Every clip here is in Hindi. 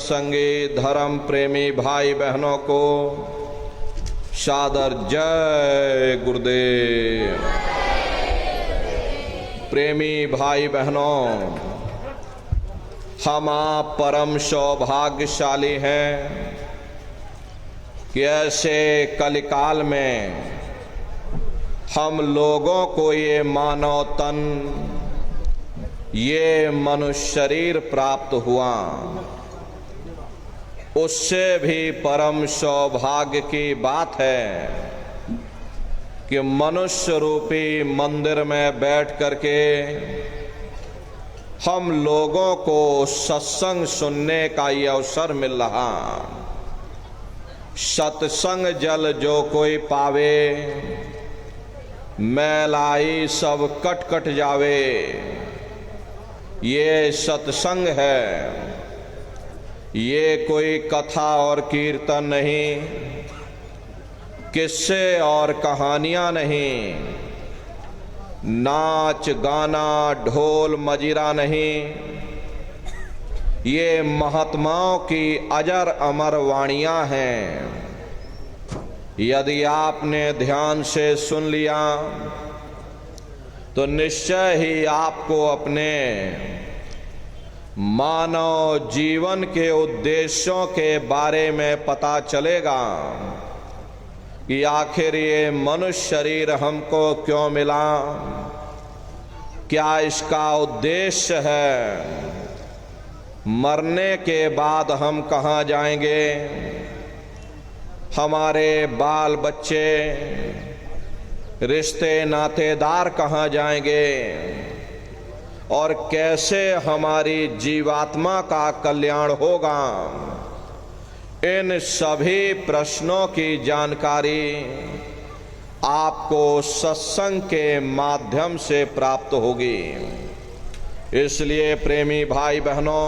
संगी धर्म प्रेमी भाई बहनों को सादर जय गुरुदेव। प्रेमी भाई बहनों, हम आप परम सौभाग्यशाली हैं कि ऐसे कलिकाल में हम लोगों को ये मानव तन, ये मनुष्य शरीर प्राप्त हुआ। उससे भी परम सौभाग्य की बात है कि मनुष्य रूपी मंदिर में बैठ करके हम लोगों को सत्संग सुनने का ये अवसर मिल रहा। सत्संग जल जो कोई पावे, मैलाई सब कट कट जावे। ये सत्संग है, ये कोई कथा और कीर्तन नहीं, किस्से और कहानियां नहीं, नाच गाना ढोल मजीरा नहीं। ये महात्माओं की अजर अमर वाणियां हैं। यदि आपने ध्यान से सुन लिया तो निश्चय ही आपको अपने मानव जीवन के उद्देश्यों के बारे में पता चलेगा कि आखिर ये मनुष्य शरीर हमको क्यों मिला, क्या इसका उद्देश्य है, मरने के बाद हम कहाँ जाएंगे, हमारे बाल बच्चे रिश्ते नातेदार कहाँ जाएंगे और कैसे हमारी जीवात्मा का कल्याण होगा। इन सभी प्रश्नों की जानकारी आपको सत्संग के माध्यम से प्राप्त होगी। इसलिए प्रेमी भाई बहनों,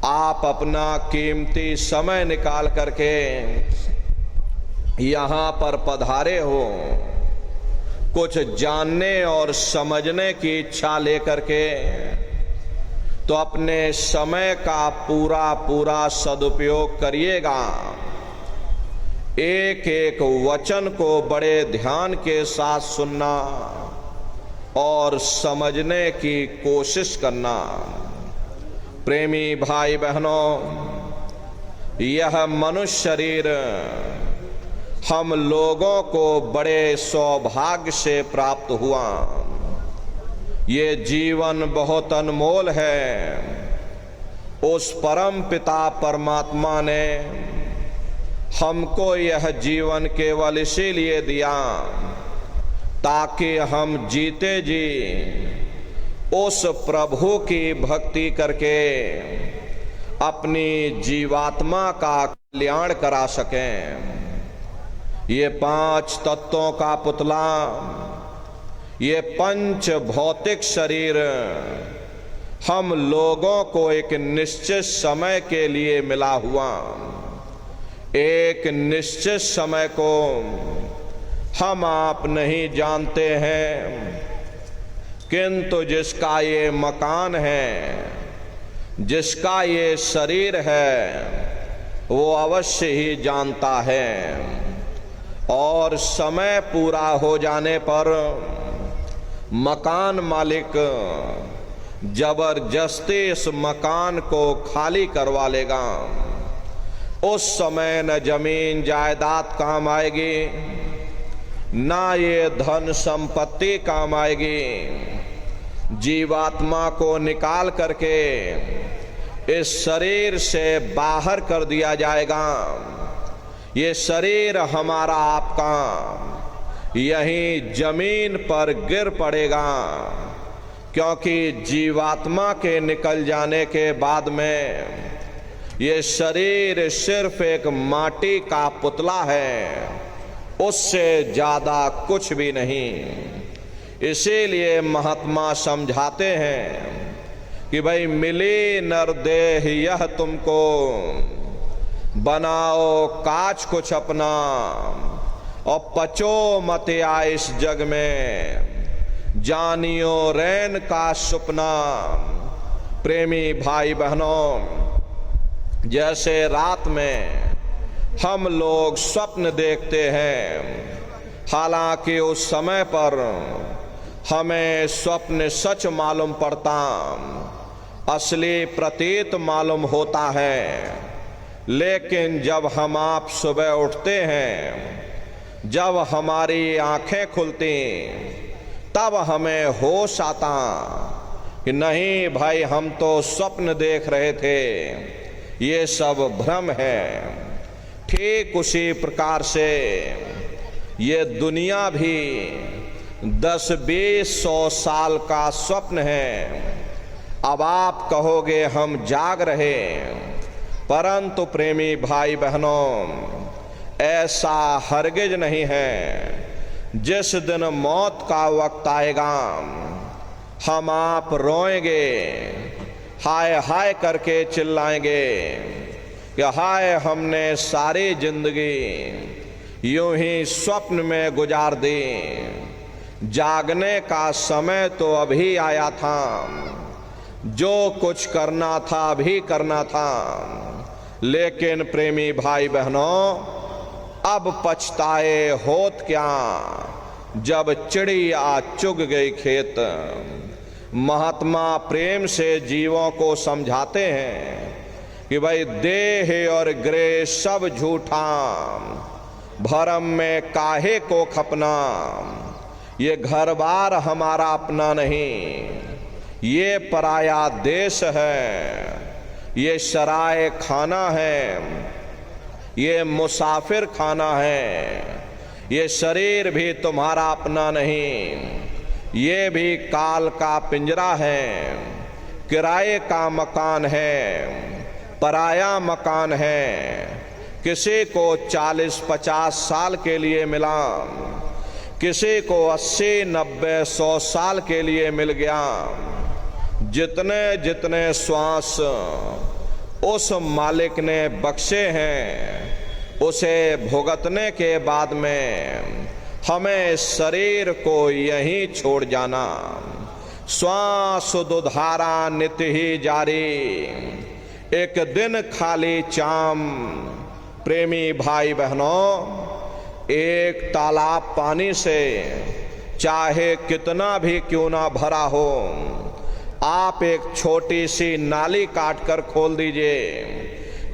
आप अपना कीमती समय निकाल करके यहाँ पर पधारे हो, कुछ जानने और समझने की इच्छा लेकर के, तो अपने समय का पूरा सदुपयोग करिएगा। एक एक वचन को बड़े ध्यान के साथ सुनना और समझने की कोशिश करना। प्रेमी भाई बहनों, यह मनुष्य शरीर हम लोगों को बड़े सौभाग्य से प्राप्त हुआ। ये जीवन बहुत अनमोल है। उस परम पिता परमात्मा ने हमको यह जीवन केवल इसीलिए दिया ताकि हम जीते जी उस प्रभु की भक्ति करके अपनी जीवात्मा का कल्याण करा सकें। ये पांच तत्वों का पुतला, ये पंच भौतिक शरीर हम लोगों को एक निश्चित समय के लिए मिला हुआ। एक निश्चित समय को हम आप नहीं जानते हैं, किंतु जिसका ये मकान है, जिसका ये शरीर है, वो अवश्य ही जानता है। और समय पूरा हो जाने पर मकान मालिक जबरदस्ती इस मकान को खाली करवा लेगा। उस समय न जमीन जायदाद काम आएगी, ना ये धन संपत्ति काम आएगी। जीवात्मा को निकाल करके इस शरीर से बाहर कर दिया जाएगा। ये शरीर हमारा आपका यहीं जमीन पर गिर पड़ेगा, क्योंकि जीवात्मा के निकल जाने के बाद में ये शरीर सिर्फ एक माटी का पुतला है, उससे ज्यादा कुछ भी नहीं। इसीलिए महात्मा समझाते हैं कि भाई मिली नरदेह यह तुमको, बनाओ काज कुछ अपना और पचो मत इस जग में, जानियो रैन का सुपना। प्रेमी भाई बहनों, जैसे रात में हम लोग स्वप्न देखते हैं, हालांकि उस समय पर हमें स्वप्न सच मालूम पड़ता, असली प्रतीत मालूम होता है। लेकिन जब हम आप सुबह उठते हैं, जब हमारी आंखें खुलती, तब हमें होश आता कि नहीं भाई, हम तो स्वप्न देख रहे थे, ये सब भ्रम है। ठीक उसी प्रकार से ये दुनिया भी 10-20-100 साल का स्वप्न है। अब आप कहोगे हम जाग रहे, परंतु प्रेमी भाई बहनों, ऐसा हरगिज नहीं है। जिस दिन मौत का वक्त आएगा, हम आप रोएंगे, हाय हाय करके चिल्लाएंगे कि हाय, हमने सारी जिंदगी यूं ही स्वप्न में गुजार दी। जागने का समय तो अभी आया था, जो कुछ करना था अभी करना था। लेकिन प्रेमी भाई बहनों, अब पछताए होत क्या, जब चिड़िया चुग गई खेत। महात्मा प्रेम से जीवों को समझाते हैं कि भाई, देह और ग्रह सब झूठा, भरम में काहे को खपना। ये घर बार हमारा अपना नहीं, ये पराया देश है, ये सराय खाना है, ये मुसाफिर खाना है। ये शरीर भी तुम्हारा अपना नहीं, ये भी काल का पिंजरा है, किराए का मकान है, पराया मकान है। किसी को 40-50 साल के लिए मिला, किसी को 80-90-100 साल के लिए मिल गया। जितने जितने श्वास उस मालिक ने बख्शे हैं, उसे भुगतने के बाद में हमें शरीर को यहीं छोड़ जाना। श्वास दुधारा नित्य ही जारी, एक दिन खाली चाम। प्रेमी भाई बहनों, एक तालाब पानी से चाहे कितना भी क्यों ना भरा हो, आप एक छोटी सी नाली काट कर खोल दीजिए,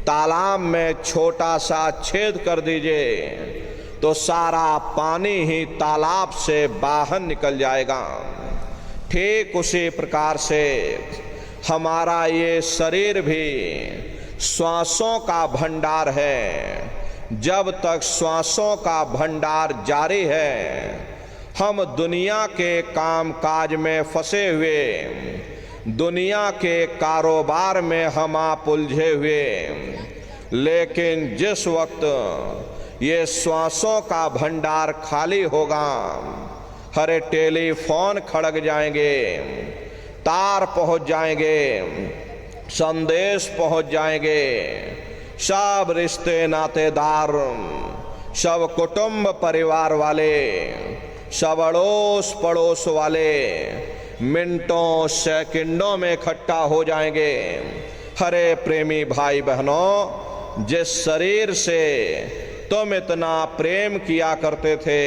तालाब में छोटा सा छेद कर दीजिए, तो सारा पानी ही तालाब से बाहर निकल जाएगा। ठीक उसी प्रकार से हमारा ये शरीर भी श्वासों का भंडार है। जब तक श्वासों का भंडार जारी है, हम दुनिया के काम काज में फंसे हुए, दुनिया के कारोबार में हम आप उलझे हुए। लेकिन जिस वक्त ये श्वासों का भंडार खाली होगा, हरे टेलीफोन खड़क जाएंगे, तार पहुंच जाएंगे, संदेश पहुंच जाएंगे, सब रिश्ते नातेदार, सब कुटुंब परिवार वाले, सब अड़ोस पड़ोस वाले मिनटों सेकंडों में इकट्ठा हो जाएंगे। हरे प्रेमी भाई बहनों, जिस शरीर से तुम इतना प्रेम किया करते थे,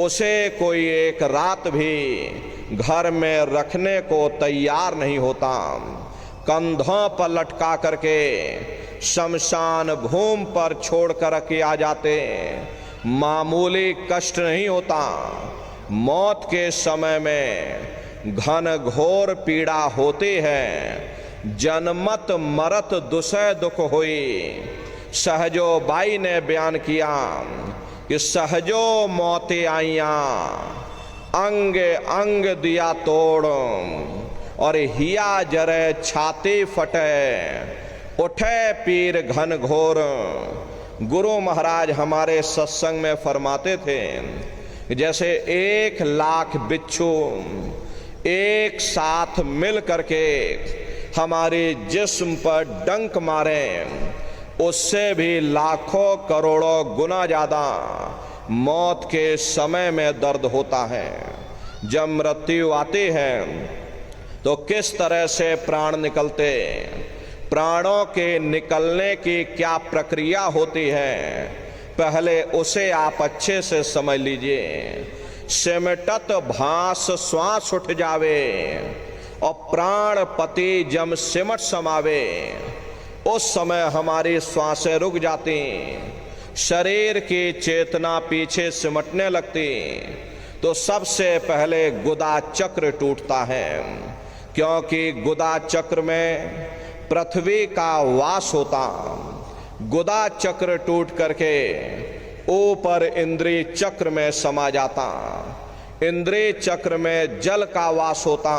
उसे कोई एक रात भी घर में रखने को तैयार नहीं होता। कंधों पर लटका करके शमशान भूमि पर छोड़ कर के आ जाते, मामूली कष्ट नहीं होता। मौत के समय में घन घोर पीड़ा होती है, जनमत मरत दुसह दुख हुई। सहजो बाई ने बयान किया कि सहजो मौतें आईया, अंग अंग दिया तोड़, और हिया जरे छाती फटे, उठे पीर घन घोर। गुरु महाराज हमारे सत्संग में फरमाते थे, जैसे 1,00,000 बिच्छू एक साथ मिल करके हमारे जिस्म पर डंक मारे, उससे भी लाखों करोड़ों गुना ज्यादा मौत के समय में दर्द होता है। जब मृत्यु आती है तो किस तरह से प्राण निकलते, प्राणों के निकलने की क्या प्रक्रिया होती है, पहले उसे आप अच्छे से समझ लीजिए। सिमटत भास श्वास उठ जावे और प्राण पति जम सिमट समावे, उस समय हमारी श्वासें रुक जाती, शरीर की चेतना पीछे सिमटने लगती, तो सबसे पहले गुदा चक्र टूटता है। क्योंकि गुदा चक्र में पृथ्वी का वास होता। गुदा चक्र टूट करके ऊपर इंद्रिय चक्र में समा जाता। इंद्रिय चक्र में जल का वास होता,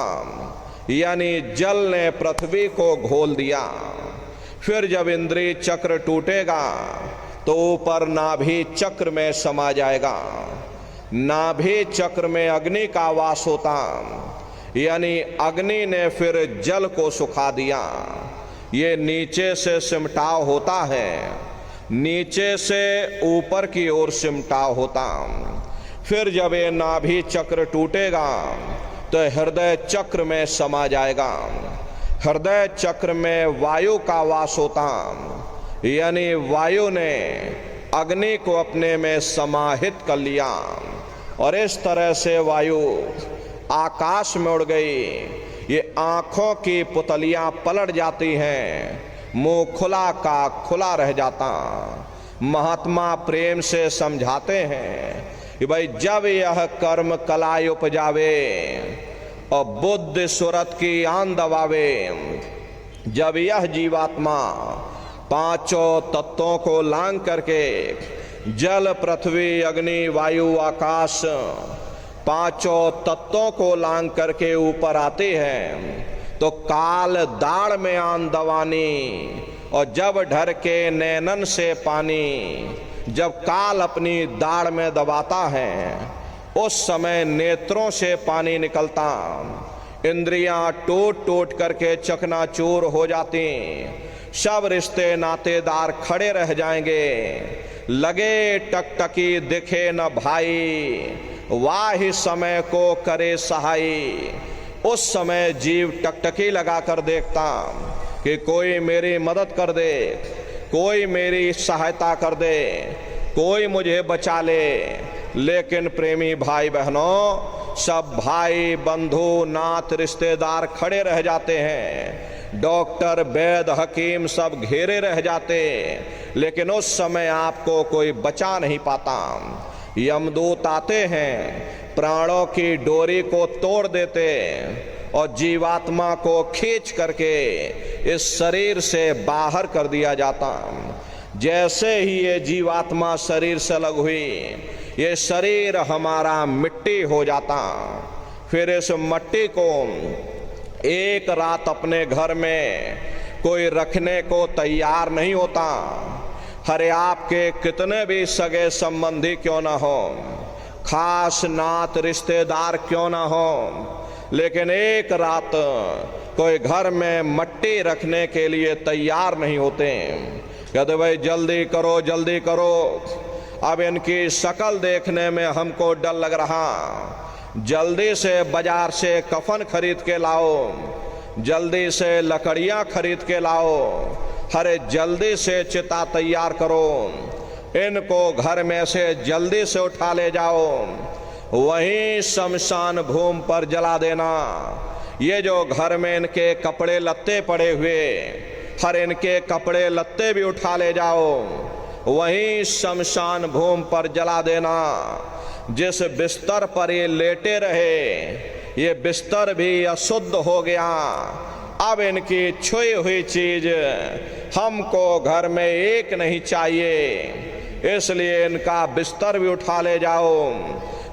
यानी जल ने पृथ्वी को घोल दिया। फिर जब इंद्रिय चक्र टूटेगा तो ऊपर नाभि चक्र में समा जाएगा। नाभि चक्र में अग्नि का वास होता, यानी अग्नि ने फिर जल को सुखा दिया। ये नीचे से सिमटाव होता है, नीचे से ऊपर की ओर सिमटाव होता। फिर जब ये नाभि चक्र टूटेगा तो हृदय चक्र में समा जाएगा। हृदय चक्र में वायु का वास होता, यानी वायु ने अग्नि को अपने में समाहित कर लिया और इस तरह से वायु आकाश में उड़ गई। ये आंखों की पुतलियां पलट जाती हैं, मुंह खुला का खुला रह जाता। महात्मा प्रेम से समझाते हैं कि भाई जब यह कर्म कलाय उपजावे और बुद्धि सुरत की आन दबावे, जब यह जीवात्मा पांचों तत्वों को लांग करके जल पृथ्वी अग्नि वायु आकाश पांचों तत्वों को लांग करके ऊपर आते हैं, तो काल दाढ़ में आन दवानी और जब ढर के नैनन से पानी, जब काल अपनी दाढ़ में दबाता है उस समय नेत्रों से पानी निकलता, इंद्रियां टूट टूट करके चकनाचूर हो जाती, सब रिश्ते नातेदार खड़े रह जाएंगे। लगे टकटकी दिखे न भाई, वाह समय को करे सहाई। उस समय जीव टकटकी लगा कर देखता कि कोई मेरी मदद कर दे, कोई मेरी सहायता कर दे, कोई मुझे बचा ले। लेकिन प्रेमी भाई बहनों, सब भाई बंधु नाथ रिश्तेदार खड़े रह जाते हैं, डॉक्टर वैद हकीम सब घेरे रह जाते, लेकिन उस समय आपको कोई बचा नहीं पाता। यमदूत आते हैं, प्राणों की डोरी को तोड़ देते और जीवात्मा को खींच करके इस शरीर से बाहर कर दिया जाता। जैसे ही ये जीवात्मा शरीर से अलग हुई, ये शरीर हमारा मिट्टी हो जाता। फिर इस मिट्टी को एक रात अपने घर में कोई रखने को तैयार नहीं होता। हरे आपके कितने भी सगे संबंधी क्यों ना हो, खास नात रिश्तेदार क्यों ना हो, लेकिन एक रात कोई घर में मट्टी रखने के लिए तैयार नहीं होते। कहते भाई जल्दी करो जल्दी करो, अब इनकी शक्ल देखने में हमको डर लग रहा, जल्दी से बाजार से कफन खरीद के लाओ, जल्दी से लकड़ियां खरीद के लाओ, अरे जल्दी से चिता तैयार करो, इनको घर में से जल्दी से उठा ले जाओ, वहीं शमशान भूमि पर जला देना। ये जो घर में इनके कपड़े लत्ते पड़े हुए, हर इनके कपड़े लत्ते भी उठा ले जाओ, वहीं शमशान भूमि पर जला देना। जिस बिस्तर पर ये लेटे रहे, ये बिस्तर भी अशुद्ध हो गया, अब इनकी छुई हुई चीज हमको घर में एक नहीं चाहिए, इसलिए इनका बिस्तर भी उठा ले जाओ,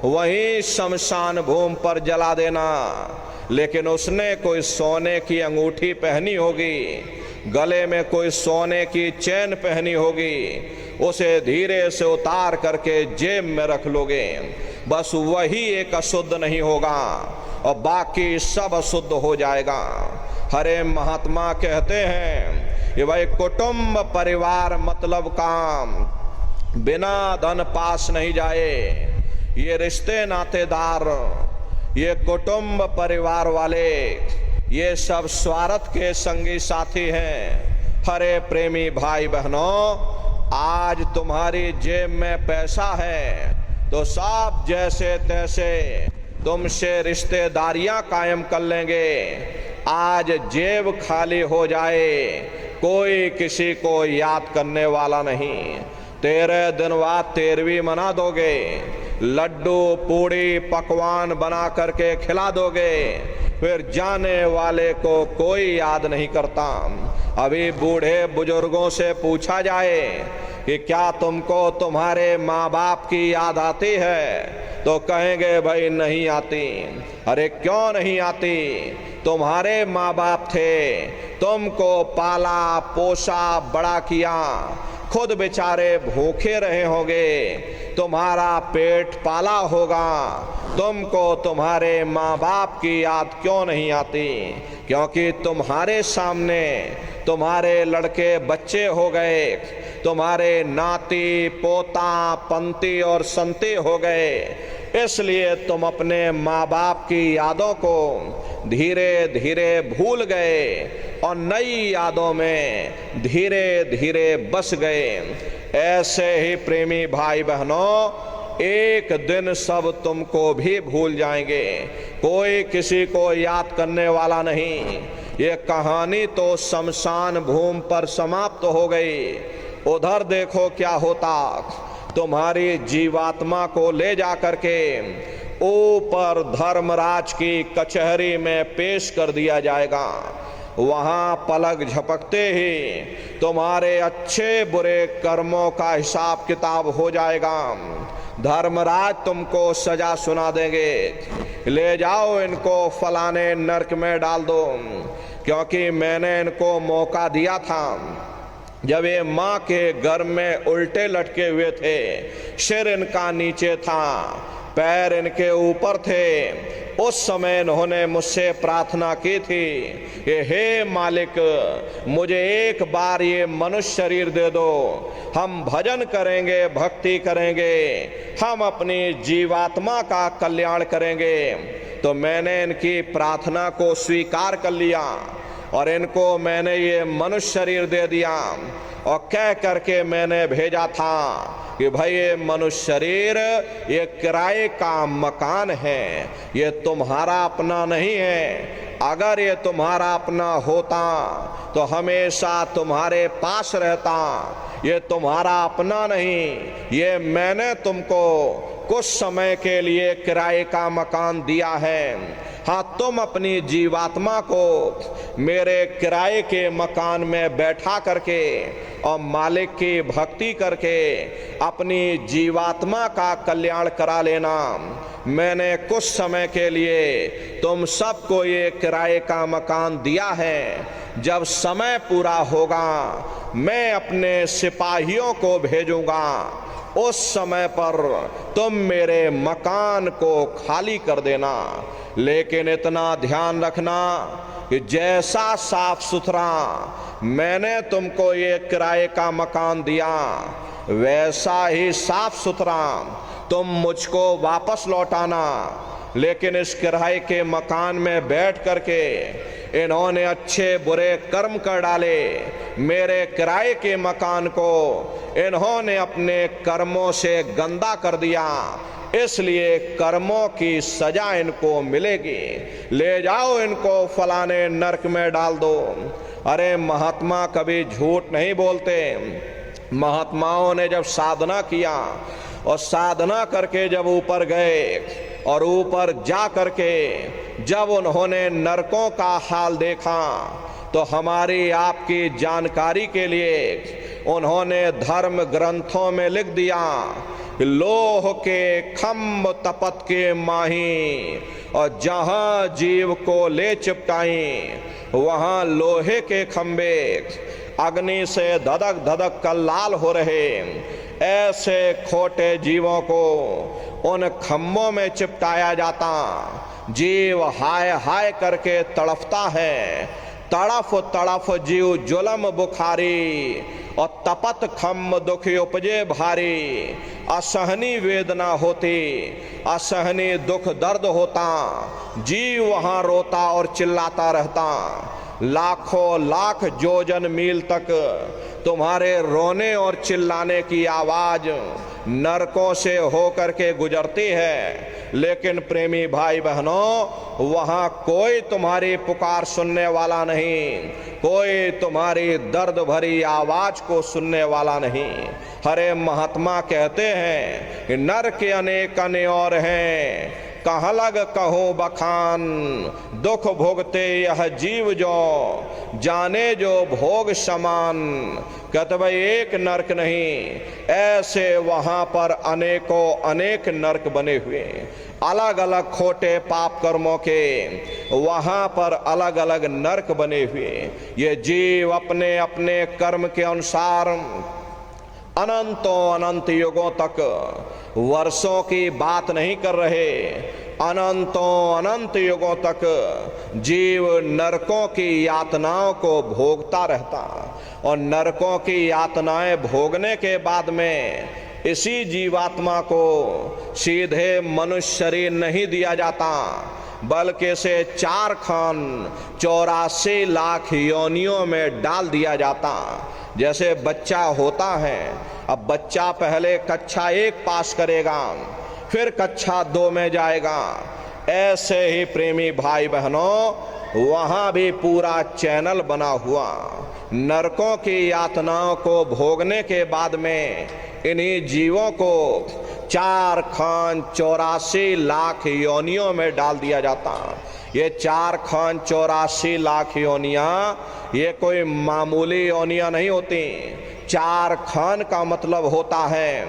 वहीं शमशान भूमि पर जला देना। लेकिन उसने कोई सोने की अंगूठी पहनी होगी, गले में कोई सोने की चैन पहनी होगी, उसे धीरे से उतार करके जेब में रख लोगे, बस वही एक अशुद्ध नहीं होगा और बाकी सब अशुद्ध हो जाएगा। हरे महात्मा कहते हैं कि भाई कुटुंब परिवार मतलब काम, बिना धन पास नहीं जाए। ये रिश्ते नातेदार, ये कुटुंब परिवार वाले, ये सब स्वार्थ के संगी साथी हैं। अरे प्रेमी भाई बहनों, आज तुम्हारी जेब में पैसा है तो सब जैसे तैसे तुमसे रिश्तेदारियां कायम कर लेंगे। आज जेब खाली हो जाए, कोई किसी को याद करने वाला नहीं। 13 दिन बाद 13वीं मना दोगे, लड्डू पूड़ी पकवान बना करके खिला दोगे, फिर जाने वाले को कोई याद नहीं करता। अभी बूढ़े बुजुर्गों से पूछा जाए कि क्या तुमको तुम्हारे माँ बाप की याद आती है, तो कहेंगे भाई नहीं आती। अरे क्यों नहीं आती? तुम्हारे माँ बाप थे, तुमको पाला पोसा बड़ा किया, खुद बेचारे भूखे रहे होंगे, तुम्हारा पेट पाला होगा, तुमको तुम्हारे माँ बाप की याद क्यों नहीं आती? क्योंकि तुम्हारे सामने तुम्हारे लड़के बच्चे हो गए, तुम्हारे नाती पोता पंती और संती हो गए, इसलिए तुम अपने माँ बाप की यादों को धीरे धीरे भूल गए और नई यादों में धीरे धीरे बस गए। ऐसे ही प्रेमी भाई बहनों, एक दिन सब तुमको भी भूल जाएंगे, कोई किसी को याद करने वाला नहीं। ये कहानी तो शमशान भूमि पर समाप्त हो गई। उधर देखो क्या होता, तुम्हारी जीवात्मा को ले जा करके ऊपर धर्मराज की कचहरी में पेश कर दिया जाएगा। वहां पलक झपकते ही तुम्हारे अच्छे बुरे कर्मों का हिसाब किताब हो जाएगा। धर्मराज तुमको सजा सुना देंगे, ले जाओ इनको फलाने नरक में डाल दो, क्योंकि मैंने इनको मौका दिया था जब ये माँ के गर्भ में उल्टे लटके हुए थे, सिर इनका नीचे था, पैर इनके ऊपर थे। उस समय इन्होंने मुझसे प्रार्थना की थी कि हे मालिक, मुझे एक बार ये मनुष्य शरीर दे दो, हम भजन करेंगे, भक्ति करेंगे, हम अपनी जीवात्मा का कल्याण करेंगे। तो मैंने इनकी प्रार्थना को स्वीकार कर लिया और इनको मैंने ये मनुष्य शरीर दे दिया और कह करके मैंने भेजा था कि भाई ये मनुष्य शरीर ये किराए का मकान है, ये तुम्हारा अपना नहीं है। अगर ये तुम्हारा अपना होता तो हमेशा तुम्हारे पास रहता। ये तुम्हारा अपना नहीं, ये मैंने तुमको कुछ समय के लिए किराए का मकान दिया है। हाँ, तुम अपनी जीवात्मा को मेरे किराए के मकान में बैठा करके और मालिक की भक्ति करके अपनी जीवात्मा का कल्याण करा लेना। मैंने कुछ समय के लिए तुम सबको ये किराए का मकान दिया है। जब समय पूरा होगा मैं अपने सिपाहियों को भेजूंगा, उस समय पर तुम मेरे मकान को खाली कर देना। लेकिन इतना ध्यान रखना कि जैसा साफ सुथरा मैंने तुमको ये किराए का मकान दिया, वैसा ही साफ सुथरा तुम मुझको वापस लौटाना। लेकिन इस किराए के मकान में बैठ करके इन्होंने अच्छे बुरे कर्म कर डाले, मेरे किराए के मकान को इन्होंने अपने कर्मों से गंदा कर दिया, इसलिए कर्मों की सजा इनको मिलेगी। ले जाओ इनको फलाने नरक में डाल दो। अरे महात्मा कभी झूठ नहीं बोलते। महात्माओं ने जब साधना किया और साधना करके जब ऊपर गए और ऊपर जा करके जब उन्होंने नरकों का हाल देखा, तो हमारी आपकी जानकारी के लिए उन्होंने धर्म ग्रंथों में लिख दिया, लोह के खम्भ तपत के माही, और जहां जीव को ले चिपटाई वहां लोहे के खंबे अग्नि से धधक धधक कर लाल हो रहे। ऐसे खोटे जीवों को उन खम्भों में चिपटाया जाता। जीव हाय हाय करके तड़फता है, तड़फ तड़फ जीव जुलम बुखारी, और तपत खम्भ दुख उपजे भारी। असहनी वेदना होती, असहनी दुख दर्द होता, जीव वहां रोता और चिल्लाता रहता। लाखों लाख योजन मील तक तुम्हारे रोने और चिल्लाने की आवाज नरकों से होकर के गुजरती है, लेकिन प्रेमी भाई बहनों वहां कोई तुम्हारी पुकार सुनने वाला नहीं, कोई तुम्हारी दर्द भरी आवाज को सुनने वाला नहीं। हरे महात्मा कहते हैं कि नर के अनेक और हैं, कहाँ लग कहो बखान, दुख भोगते यह जीव जो जाने जो भोग समान। कहते भाई एक नरक नहीं, ऐसे वहां पर अनेकों अनेक नरक बने हुए, अलग अलग खोटे पाप कर्मों के वहां पर अलग अलग नरक बने हुए। ये जीव अपने अपने कर्म के अनुसार अनंतों अनंत युगों तक, वर्षों की बात नहीं कर रहे, अनंतों अनंत युगों तक जीव नरकों की यातनाओं को भोगता रहता, और नरकों की यातनाएं भोगने के बाद में इसी जीवात्मा को सीधे मनुष्य शरीर नहीं दिया जाता, बल्कि इसे 4 खान 84 लाख योनियों में डाल दिया जाता। जैसे बच्चा होता है, अब बच्चा पहले कक्षा 1 पास करेगा, फिर कक्षा 2 में जाएगा, ऐसे ही प्रेमी भाई बहनों वहां भी पूरा चैनल बना हुआ। नरकों की यातनाओं को भोगने के बाद में इन्हीं जीवों को 4 खान 84 लाख योनियों में डाल दिया जाता। ये 4 खान 84 लाख योनियां ये कोई मामूली योनियां नहीं होती। 4 खान का मतलब होता है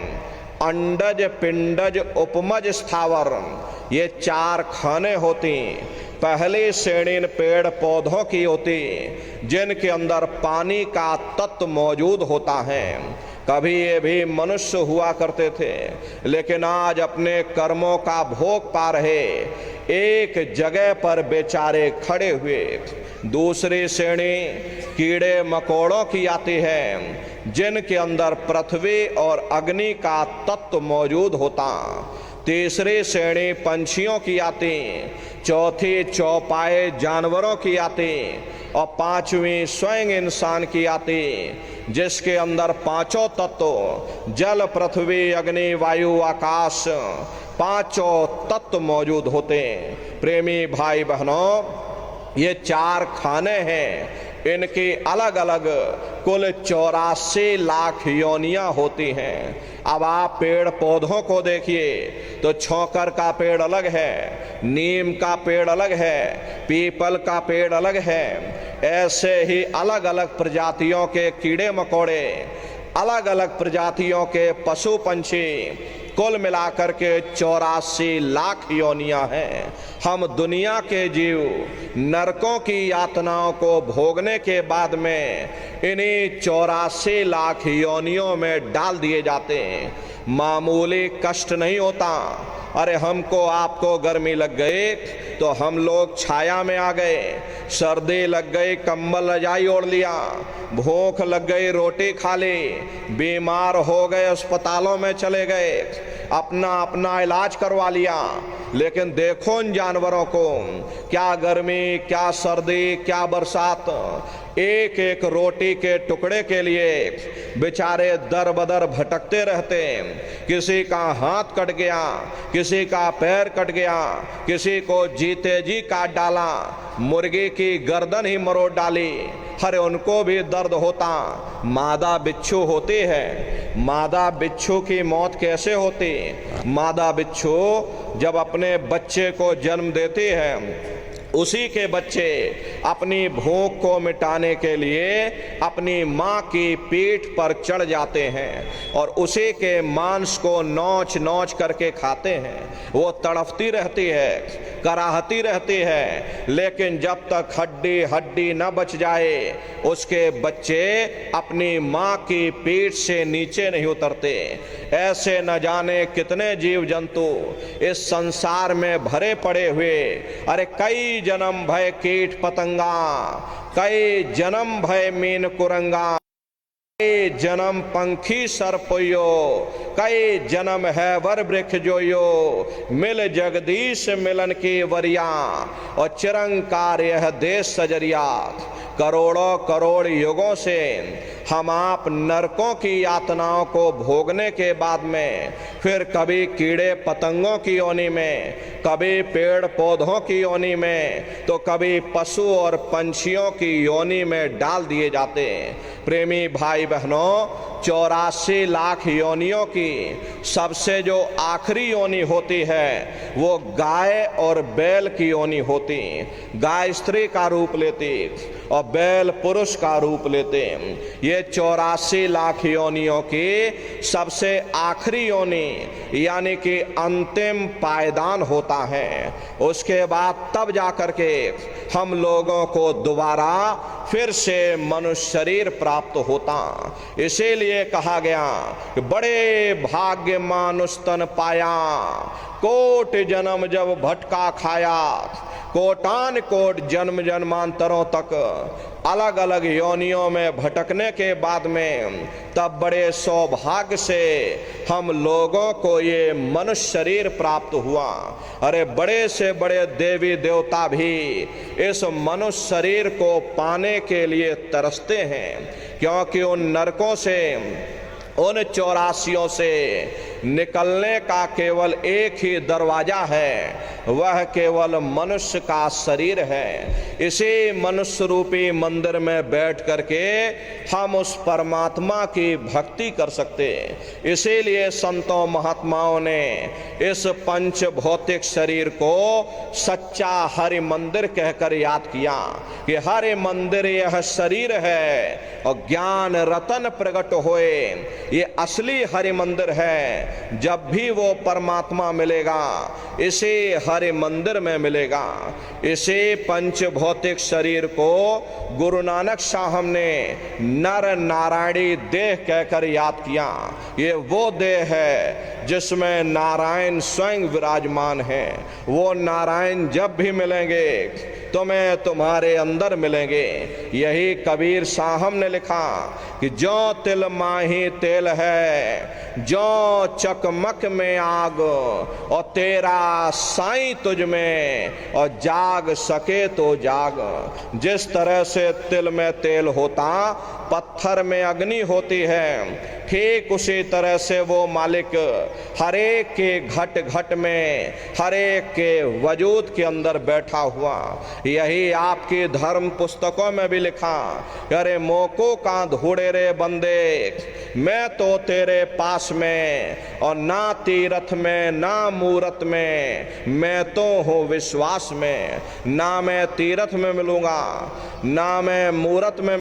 अंडज पिंडज उपमज स्थावर, ये 4 खाने होती। पहली श्रेणी पेड़ पौधों की होती जिनके अंदर पानी का तत्व मौजूद होता है। कभी ये भी मनुष्य हुआ करते थे, लेकिन आज अपने कर्मों का भोग पा रहे एक जगह पर बेचारे खड़े हुए। दूसरी श्रेणी कीड़े मकोड़ों की आती है जिनके अंदर पृथ्वी और अग्नि का तत्व मौजूद होता। तीसरी श्रेणी पंछियों की आती, चौथी चौपाए जानवरों की आती, और 5वीं स्वयं इंसान की आती जिसके अंदर 5 तत्व जल पृथ्वी अग्नि वायु आकाश 5 तत्व मौजूद होते। प्रेमी भाई बहनों, ये 4 खाने हैं, इनकी अलग अलग कुल 84 लाख योनियां होती हैं। अब आप पेड़ पौधों को देखिए तो छौकर का पेड़ अलग है, नीम का पेड़ अलग है, पीपल का पेड़ अलग है। ऐसे ही अलग अलग प्रजातियों के कीड़े मकोड़े, अलग अलग प्रजातियों के पशु पंछी, कुल मिलाकर के 84 लाख योनियां हैं। हम दुनिया के जीव नरकों की यातनाओं को भोगने के बाद में इन्हीं 84 लाख योनियों में डाल दिए जाते हैं। मामूली कष्ट नहीं होता। अरे हमको आपको गर्मी लग गई तो हम लोग छाया में आ गए, सर्दी लग गई कंबल रजाई ओढ़ लिया, भूख लग गई रोटी खा ली, बीमार हो गए अस्पतालों में चले गए, अपना अपना इलाज करवा लिया। लेकिन देखो उन जानवरों को, क्या गर्मी, क्या सर्दी, क्या बरसात, एक एक रोटी के टुकड़े के लिए बेचारे दर बदर भटकते रहते। किसी का हाथ कट गया, किसी का पैर कट गया, किसी को जीते जी काट डाला, मुर्गी की गर्दन ही मरोड़ डाली। अरे उनको भी दर्द होता। मादा बिच्छू होती है, मादा बिच्छू की मौत कैसे होती? मादा बिच्छू जब अपने बच्चे को जन्म देती है, उसी के बच्चे अपनी भूख को मिटाने के लिए अपनी माँ की पीठ पर चढ़ जाते हैं और उसी के मांस को नोच नोच करके खाते हैं। वो तड़फती रहती है, कराहती रहती है, लेकिन जब तक हड्डी हड्डी न बच जाए उसके बच्चे अपनी माँ की पीठ से नीचे नहीं उतरते। ऐसे न जाने कितने जीव जंतु इस संसार में भरे पड़े हुए। अरे कई जन्म भय कीट पतंगा, कई जन्म भय मीन कुरंगा, कई जन्म पंखी सर्पयो, कई जन्म है वर वृक्ष जोयो, मिल जगदीश मिलन की वरिया और चिरंकार यह देश सजरिया। करोड़ों करोड़ युगों से हम आप नरकों की यातनाओं को भोगने के बाद में फिर कभी कीड़े पतंगों की योनि में, कभी पेड़ पौधों की योनि में, तो कभी पशु और पंछियों की योनि में डाल दिए जाते हैं। प्रेमी भाई बहनों, 84 लाख योनियों की सबसे जो आखिरी योनि होती है वो गाय और बैल की योनि होती। गाय स्त्री का रूप लेती और बैल पुरुष का रूप लेते। ये 84 लाख योनियों की सबसे आखिरी योनि यानी कि अंतिम पायदान होता है। उसके बाद तब जाकर के हम लोगों को दोबारा फिर से मनुष्य शरीर प्राप्त होता। इसीलिए कहा गया कि बड़े भाग्य मानुष तन पाया, कोट जन्म जब भटका खाया। कोटान कोट जन्म जन्मांतरों तक अलग अलग योनियों में भटकने के बाद में तब बड़े सौभाग्य से हम लोगों को ये मनुष्य शरीर प्राप्त हुआ। अरे बड़े से बड़े देवी देवता भी इस मनुष्य शरीर को पाने के लिए तरसते हैं, क्योंकि उन नरकों से, उन 84 से निकलने का केवल एक ही दरवाजा है, वह केवल मनुष्य का शरीर है। इसी मनुष्य रूपी मंदिर में बैठ करके हम उस परमात्मा की भक्ति कर सकते हैं। इसीलिए संतों महात्माओं ने इस पंच भौतिक शरीर को सच्चा हरि मंदिर कहकर याद किया कि हरि मंदिर यह शरीर है और ज्ञान रतन प्रकट होए, ये असली हरि मंदिर है। जब भी वो परमात्मा मिलेगा इसे हरि मंदिर में मिलेगा। इसे पंच भौतिक शरीर को गुरु नानक साहब ने नर नारायणी देह कहकर याद किया। ये वो देह है जिसमें नारायण स्वयं विराजमान है। वो नारायण जब भी मिलेंगे तुम्हें तुम्हारे अंदर मिलेंगे। यही कबीर साहब ने लिखा कि जो तिल माही तेल है, जो चकमक में आग, और तेरा साईं तुझ में, और जाग सके तो जाग। जिस तरह से तिल में तेल होता, पत्थर में अग्नि होती है, ठीक उसी तरह से वो मालिक हरेक के घट घट में, हरेक के वजूद के अंदर बैठा हुआ। यही आपकी धर्म पुस्तकों में भी लिखा, अरे मोको का धूड़े रे बंदे, मैं तो तेरे पास में, और ना तीरथ में ना मूरत में, मैं तो हूँ विश्वास में। ना मैं तीरथ में मिलूंगा, ना मैं मूरत में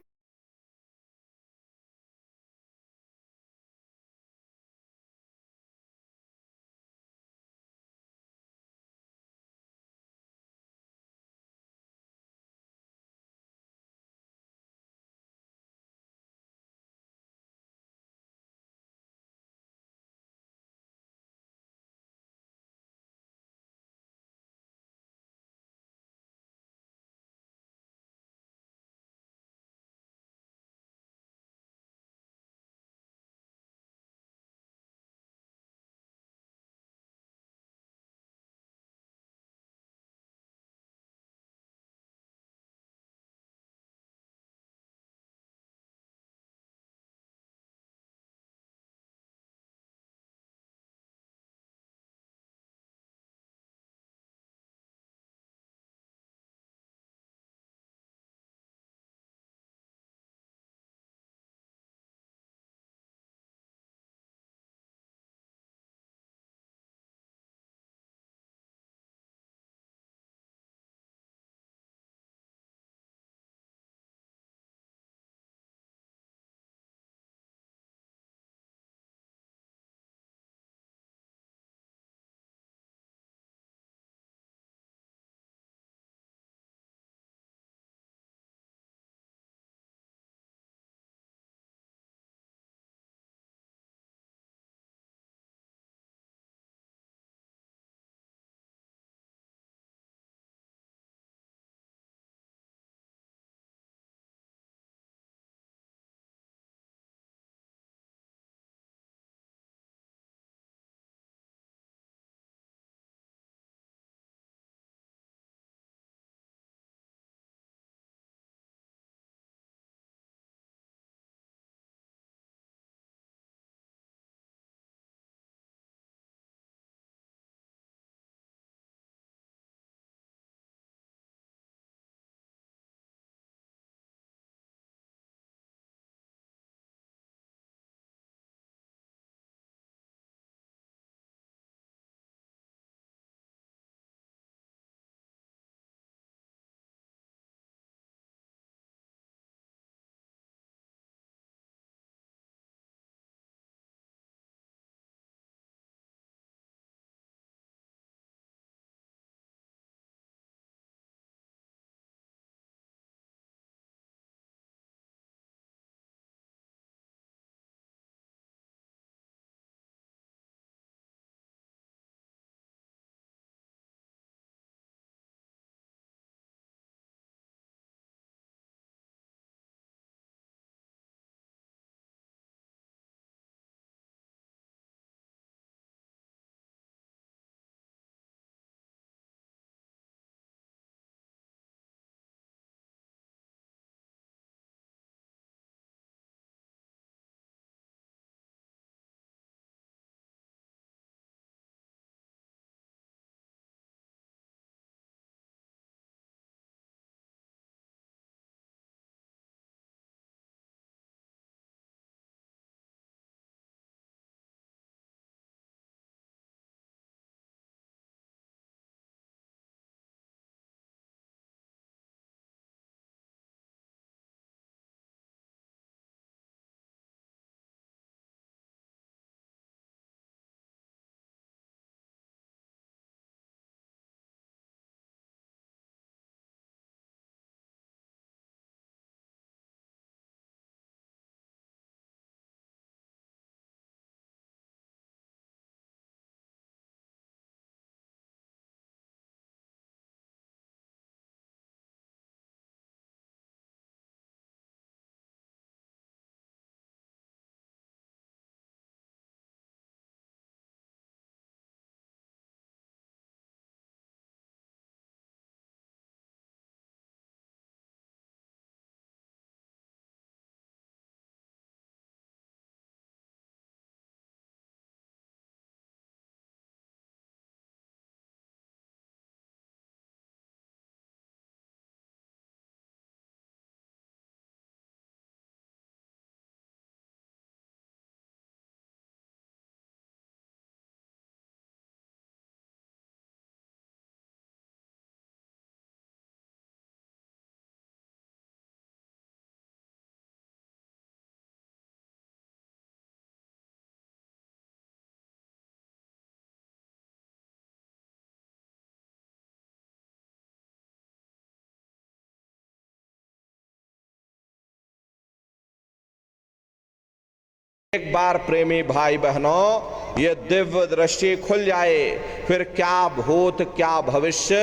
एक बार प्रेमी भाई बहनों ये दिव्य दृष्टि खुल जाए, फिर क्या भूत, क्या भविष्य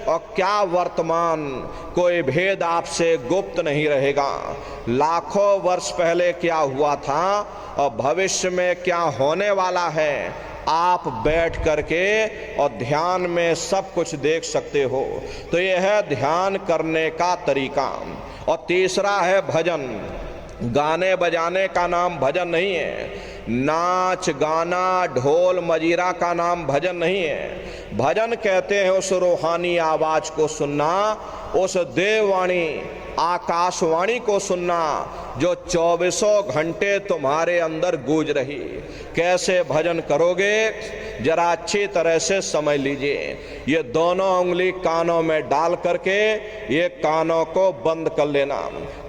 और क्या वर्तमान, कोई भेद आपसे गुप्त नहीं रहेगा। लाखों वर्ष पहले क्या हुआ था और भविष्य में क्या होने वाला है, आप बैठ करके और ध्यान में सब कुछ देख सकते हो। तो यह है ध्यान करने का तरीका। और तीसरा है भजन। गाने बजाने का नाम भजन नहीं है, नाच गाना ढोल मजीरा का नाम भजन नहीं है। भजन कहते हैं उस रूहानी आवाज को सुनना, उस देववाणी आकाशवाणी को सुनना जो 24 घंटे तुम्हारे अंदर गूंज रही। कैसे भजन करोगे जरा अच्छी तरह से समझ लीजिए। ये दोनों उंगली कानों में डाल करके ये कानों को बंद कर लेना।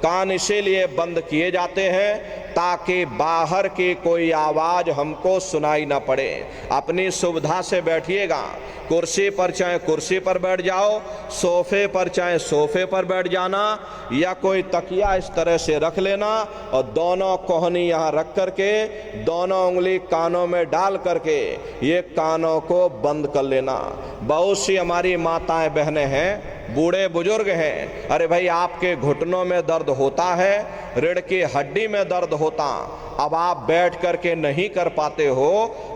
कान इसीलिए बंद किए जाते हैं ताकि बाहर की कोई आवाज हमको सुनाई ना पड़े। अपनी सुविधा से बैठिएगा, कुर्सी पर चाहे कुर्सी पर बैठ जाओ, सोफे पर चाहे सोफे पर बैठ जाना, या कोई तकिया इस तरह से रख लेना और दोनों कोहनी यहाँ रख करके दोनों उंगली कानों में डाल करके ये कानों को बंद कर लेना। बहुत सी हमारी माताएं बहनें हैं, बूढ़े बुजुर्ग हैं, अरे भाई आपके घुटनों में दर्द होता है, रीढ़ की हड्डी में दर्द होता, अब आप बैठ करके नहीं कर पाते हो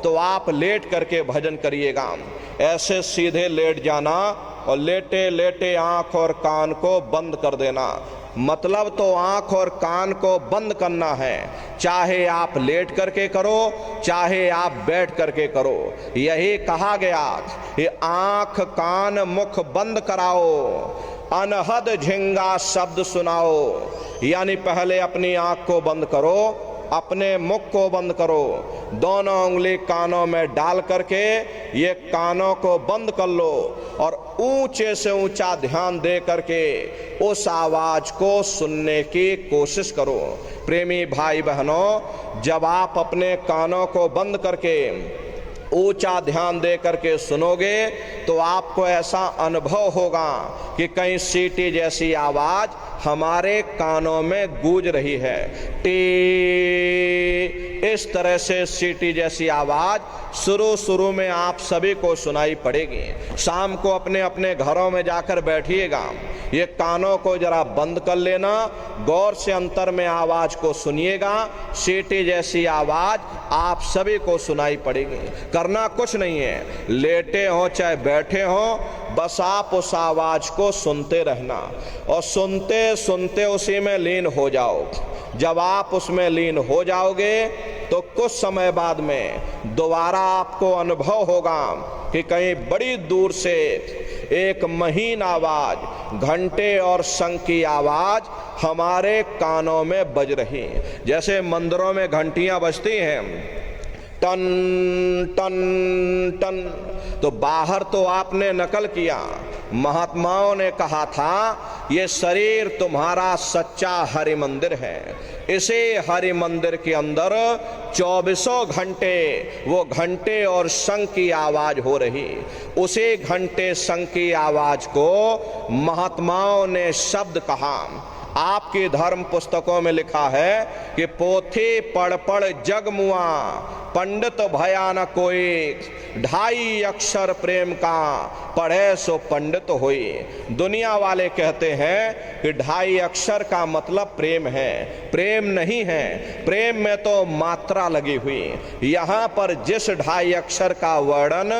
तो आप लेट करके भजन करिएगा। ऐसे सीधे लेट जाना और लेटे लेटे आंख और कान को बंद कर देना। मतलब तो आंख और कान को बंद करना है, चाहे आप लेट करके करो चाहे आप बैठ करके करो। यही कहा गया, ये आंख कान मुख बंद कराओ, अनहद झिंगा शब्द सुनाओ। यानी पहले अपनी आंख को बंद करो, अपने मुख को बंद करो, दोनों उंगली कानों में डाल करके ये कानों को बंद कर लो और ऊंचे से ऊंचा ध्यान दे करके उस आवाज को सुनने की कोशिश करो। प्रेमी भाई बहनों, जब आप अपने कानों को बंद करके ऊंचा ध्यान दे करके सुनोगे तो आपको ऐसा अनुभव होगा कि कहीं सीटी जैसी आवाज हमारे कानों में गूंज रही है। टी, इस तरह से सीटी जैसी आवाज शुरू में आप सभी को सुनाई पड़ेगी। शाम को अपने अपने घरों में जाकर बैठिएगा, ये कानों को जरा बंद कर लेना, गौर से अंतर में आवाज को सुनिएगा। सीटी जैसी आवाज आप सभी को सुनाई पड़ेगी। करना कुछ नहीं है, लेटे हो चाहे बैठे हो, बस आप उस आवाज को सुनते रहना और सुनते सुनते उसी में लीन हो जाओ। जब आप उसमें लीन हो जाओगे तो कुछ समय बाद में दोबारा आपको अनुभव होगा कि कहीं बड़ी दूर से एक महीन आवाज, घंटे और शंख की आवाज हमारे कानों में बज रही। जैसे मंदिरों में घंटियां बजती हैं, टन टन टन, तो बाहर तो आपने नकल किया। महात्माओं ने कहा था ये शरीर तुम्हारा सच्चा हरि मंदिर है, इसे हरि मंदिर के अंदर 24 घंटे वो घंटे और शंख की आवाज हो रही। उसी घंटे शंख की आवाज को महात्माओं ने शब्द कहा। आपकी धर्म पुस्तकों में लिखा है कि पोथी पढ़ पढ़ जग मुआ, पंडित भया न कोई, 2.5 अक्षर प्रेम का, पढ़े सो पंडित होई। दुनिया वाले कहते हैं कि 2.5 अक्षर का मतलब प्रेम है, प्रेम नहीं है, प्रेम में तो मात्रा लगी हुई। यहाँ पर जिस 2.5 अक्षर का वर्णन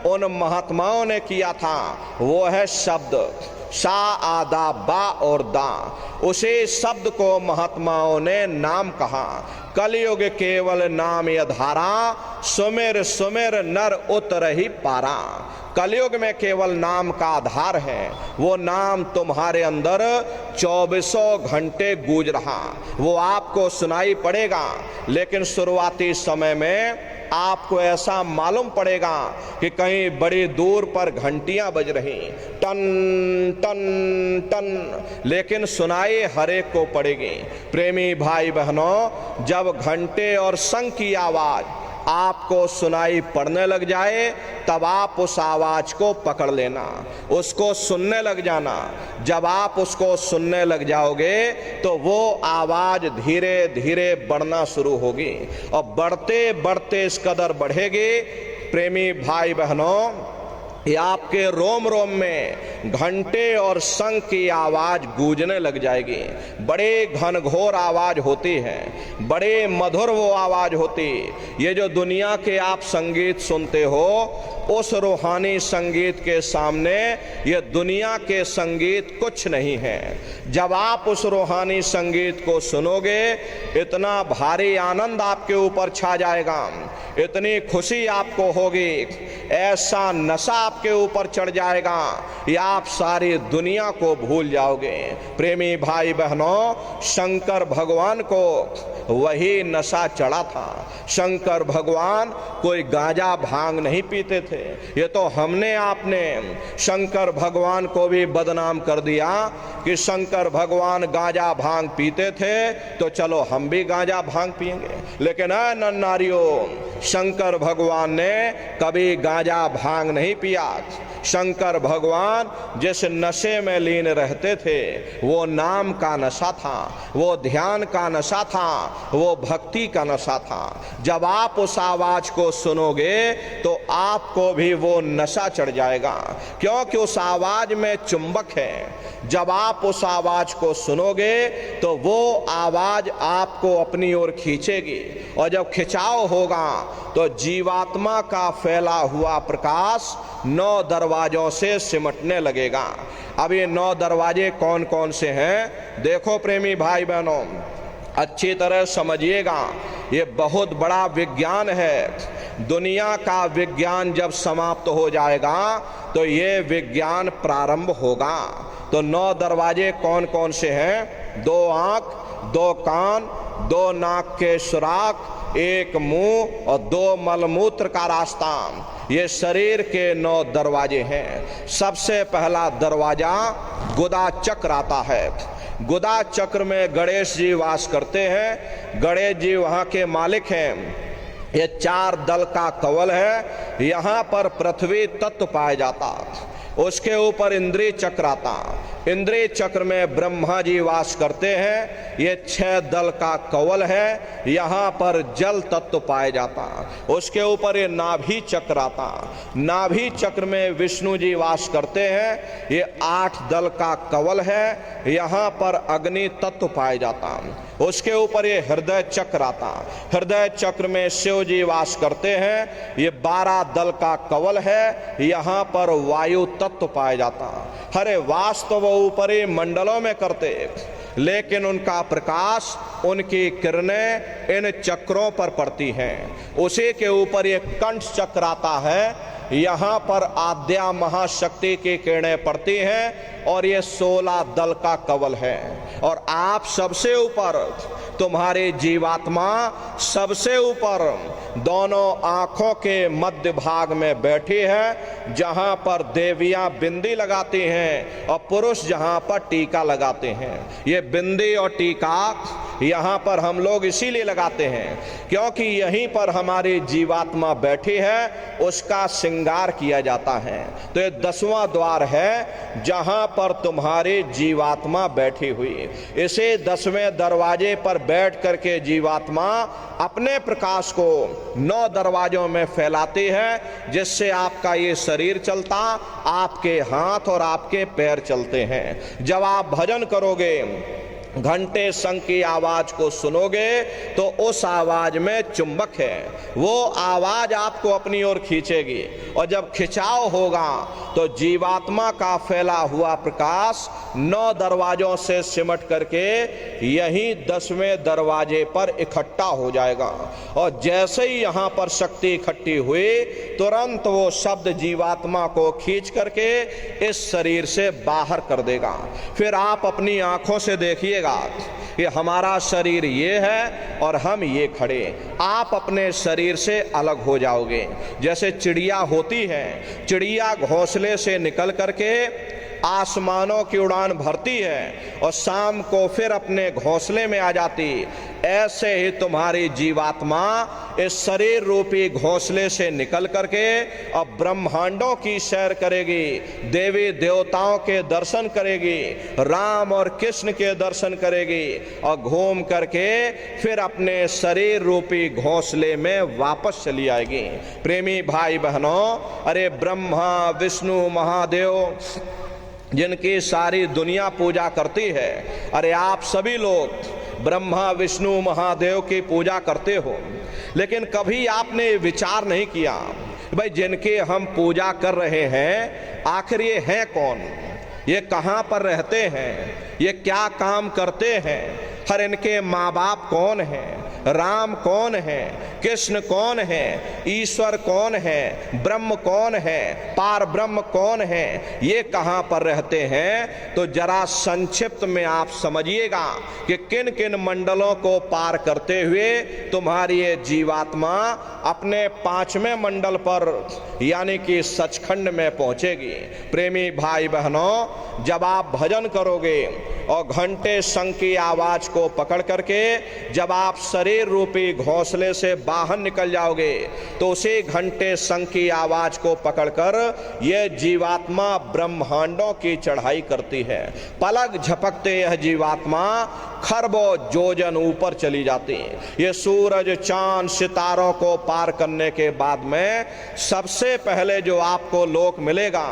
उन महात्माओं ने किया था वो है शब्द सा, आदा, बा और दा। उसी शब्द को महात्माओं ने नाम कहा। कलयुग केवल नाम यधारा, सुमिर सुमिर नर उतरहि पारा। कलयुग में केवल नाम का आधार है, वो नाम तुम्हारे अंदर 24 घंटे गूंज रहा, वो आपको सुनाई पड़ेगा। लेकिन शुरुआती समय में आपको ऐसा मालूम पड़ेगा कि कहीं बड़ी दूर पर घंटियां बज रही, टन टन टन, लेकिन सुनाई हर एक को पड़ेगी। प्रेमी भाई बहनों, जब घंटे और शंख की आवाज आपको सुनाई पड़ने लग जाए, तब आप उस आवाज को पकड़ लेना, उसको सुनने लग जाना। जब आप उसको सुनने लग जाओगे तो वो आवाज धीरे धीरे बढ़ना शुरू होगी, और बढ़ते बढ़ते इस कदर बढ़ेगी प्रेमी भाई बहनों, ये आपके रोम रोम में घंटे और शंख की आवाज गूंजने लग जाएगी। बड़े घनघोर आवाज होती है, बड़े मधुर वो आवाज होती। ये जो दुनिया के आप संगीत सुनते हो, उस रूहानी संगीत के सामने ये दुनिया के संगीत कुछ नहीं है। जब आप उस रूहानी संगीत को सुनोगे, इतना भारी आनंद आपके ऊपर छा जाएगा, इतनी खुशी आपको होगी, ऐसा नशा आपके ऊपर चढ़ जाएगा या आप सारी दुनिया को भूल जाओगे। प्रेमी भाई बहनों, शंकर भगवान को वही नशा चढ़ा था। शंकर भगवान कोई गांजा भांग नहीं पीते थे। ये तो हमने आपने शंकर भगवान को भी बदनाम कर दिया कि शंकर भगवान गांजा भांग पीते थे, तो चलो हम भी गांजा भांग पिएंगे। लेकिन नारियों, शंकर भगवान ने कभी गांजा भांग नहीं पिया। शंकर भगवान जिस नशे में लीन रहते थे, वो नाम का नशा था, वो ध्यान का नशा था, वो भक्ति का नशा था। जब आप उस आवाज को सुनोगे तो आपको भी वो नशा चढ़ जाएगा, क्योंकि उस आवाज में चुंबक है। जब आप उस आवाज को सुनोगे तो वो आवाज आपको अपनी ओर खींचेगी, और जब खिंचाव होगा तो जीवात्मा का फैला हुआ प्रकाश 9 दरवाजों से सिमटने लगेगा। अब ये 9 दरवाजे कौन कौन से हैं? देखो प्रेमी भाई बहनों, अच्छी तरह समझिएगा, ये बहुत बड़ा विज्ञान है। दुनिया का विज्ञान जब समाप्त हो जाएगा तो ये विज्ञान प्रारंभ होगा। तो 9 दरवाजे कौन कौन से हैं? 2 आंख, 2 कान, 2 नाक के सुराख, 1 मुंह और 2 मलमूत्र का रास्ता। ये शरीर के 9 दरवाजे हैं। सबसे पहला दरवाजा गुदा चक्र आता है। गुदा चक्र में गणेश जी वास करते हैं। गणेश जी वहाँ के मालिक हैं। ये 4 दल का कवल है। यहाँ पर पृथ्वी तत्व पाया जाता, उसके ऊपर इंद्रिय चक्र आता। इंद्रिय चक्र में ब्रह्मा जी वास करते हैं। ये 6 दल का कवल है, यहाँ पर जल तत्व पाया जाता। उसके ऊपर ये नाभि चक्र आता। नाभि चक्र में विष्णु जी वास करते हैं। ये 8 दल का कवल है, यहाँ पर अग्नि तत्व पाया जाता। उसके ऊपर ये हृदय चक्र आता। हृदय चक्र में शिव जी वास करते हैं। ये 12 दल का कवल है, यहाँ पर वायु तत्व पाया जाता। हरे वास तो वो ऊपरी मंडलों में करते, लेकिन उनका प्रकाश, उनकी किरणें इन चक्रों पर पड़ती हैं। उसी के ऊपर ये कंठ चक्र आता है। यहाँ पर आद्या महाशक्ति की किरणें पड़ती हैं, और ये 16 दल का कवल है। और आप सबसे ऊपर, तुम्हारी जीवात्मा सबसे ऊपर दोनों आंखों के मध्य भाग में बैठी है, जहां पर देवियां बिंदी लगाती हैं और पुरुष जहां पर टीका लगाते हैं। ये बिंदी और टीका यहाँ पर हम लोग इसीलिए लगाते हैं क्योंकि यहीं पर हमारी जीवात्मा बैठी है, उसका श्रृंगार किया जाता है। तो ये 10वां द्वार है जहां पर तुम्हारी जीवात्मा बैठी हुई। इसे 10वें दरवाजे पर बैठ करके जीवात्मा अपने प्रकाश को 9 दरवाजों में फैलाती है, जिससे आपका ये शरीर चलता, आपके हाथ और आपके पैर चलते हैं। जब आप भजन करोगे, घंटे शंख की आवाज को सुनोगे, तो उस आवाज में चुंबक है, वो आवाज आपको अपनी ओर खींचेगी। और जब खिंचाव होगा तो जीवात्मा का फैला हुआ प्रकाश 9 दरवाजों से सिमट करके यही 10वें दरवाजे पर इकट्ठा हो जाएगा। और जैसे ही यहाँ पर शक्ति इकट्ठी हुई, तुरंत वो शब्द जीवात्मा को खींच करके इस शरीर से बाहर कर देगा। फिर आप अपनी आंखों से देखिए, ये हमारा शरीर ये है और हम ये खड़े। आप अपने शरीर से अलग हो जाओगे। जैसे चिड़िया होती है, चिड़िया घोंसले से निकल करके आसमानों की उड़ान भरती है और शाम को फिर अपने घोंसले में आ जाती। ऐसे ही तुम्हारी जीवात्मा इस शरीर रूपी घोंसले से निकल करके अब ब्रह्मांडों की सैर करेगी, देवी देवताओं के दर्शन करेगी, राम और कृष्ण के दर्शन करेगी और घूम करके फिर अपने शरीर रूपी घोंसले में वापस चली आएगी। प्रेमी भाई बहनों, अरे ब्रह्मा विष्णु महादेव जिनकी सारी दुनिया पूजा करती है, अरे आप सभी लोग ब्रह्मा विष्णु महादेव की पूजा करते हो, लेकिन कभी आपने विचार नहीं किया भाई जिनके हम पूजा कर रहे हैं आखिर ये हैं कौन, ये कहाँ पर रहते हैं, ये क्या काम करते हैं, हर इनके माँ बाप कौन हैं, राम कौन है, कृष्ण कौन है, ईश्वर कौन है, ब्रह्म कौन है, पार ब्रह्म कौन है, ये कहाँ पर रहते हैं। तो जरा संक्षिप्त में आप समझिएगा कि किन किन मंडलों को पार करते हुए तुम्हारी ये जीवात्मा अपने 5वें मंडल पर यानी कि सचखंड में पहुंचेगी। प्रेमी भाई बहनों, जब आप भजन करोगे और घंटे शंख की आवाज को पकड़ करके जब आप शरीर रूपी घोंसले से बाहर निकल जाओगे तो उसी घंटे शंख की आवाज को पकड़कर यह जीवात्मा ब्रह्मांडों की चढ़ाई करती है। पलक झपकते यह जीवात्मा खरबों योजन ऊपर चली जाती है। ये सूरज चांद सितारों को पार करने के बाद में सबसे पहले जो आपको लोक मिलेगा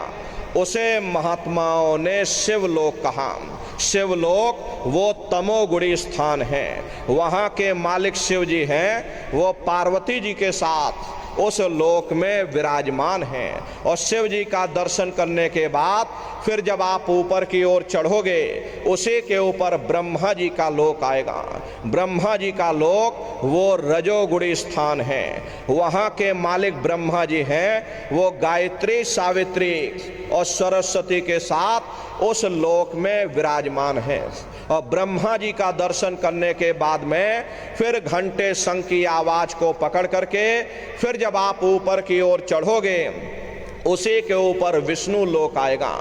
उसे महात्माओं ने शिवलोक कहा। शिवलोक वो तमोगुणी स्थान है, वहाँ के मालिक शिव जी हैं, वो पार्वती जी के साथ उस लोक में विराजमान हैं। और शिव जी का दर्शन करने के बाद फिर जब आप ऊपर की ओर चढ़ोगे उसी के ऊपर ब्रह्मा जी का लोक आएगा। ब्रह्मा जी का लोक वो रजोगुणी स्थान है, वहाँ के मालिक ब्रह्मा जी हैं, वो गायत्री सावित्री और सरस्वती के साथ उस लोक में विराजमान है। और ब्रह्मा जी का दर्शन करने के बाद में फिर घंटे शंख की आवाज को पकड़ करके फिर जब आप ऊपर की ओर चढ़ोगे उसी के ऊपर विष्णु लोक आएगा।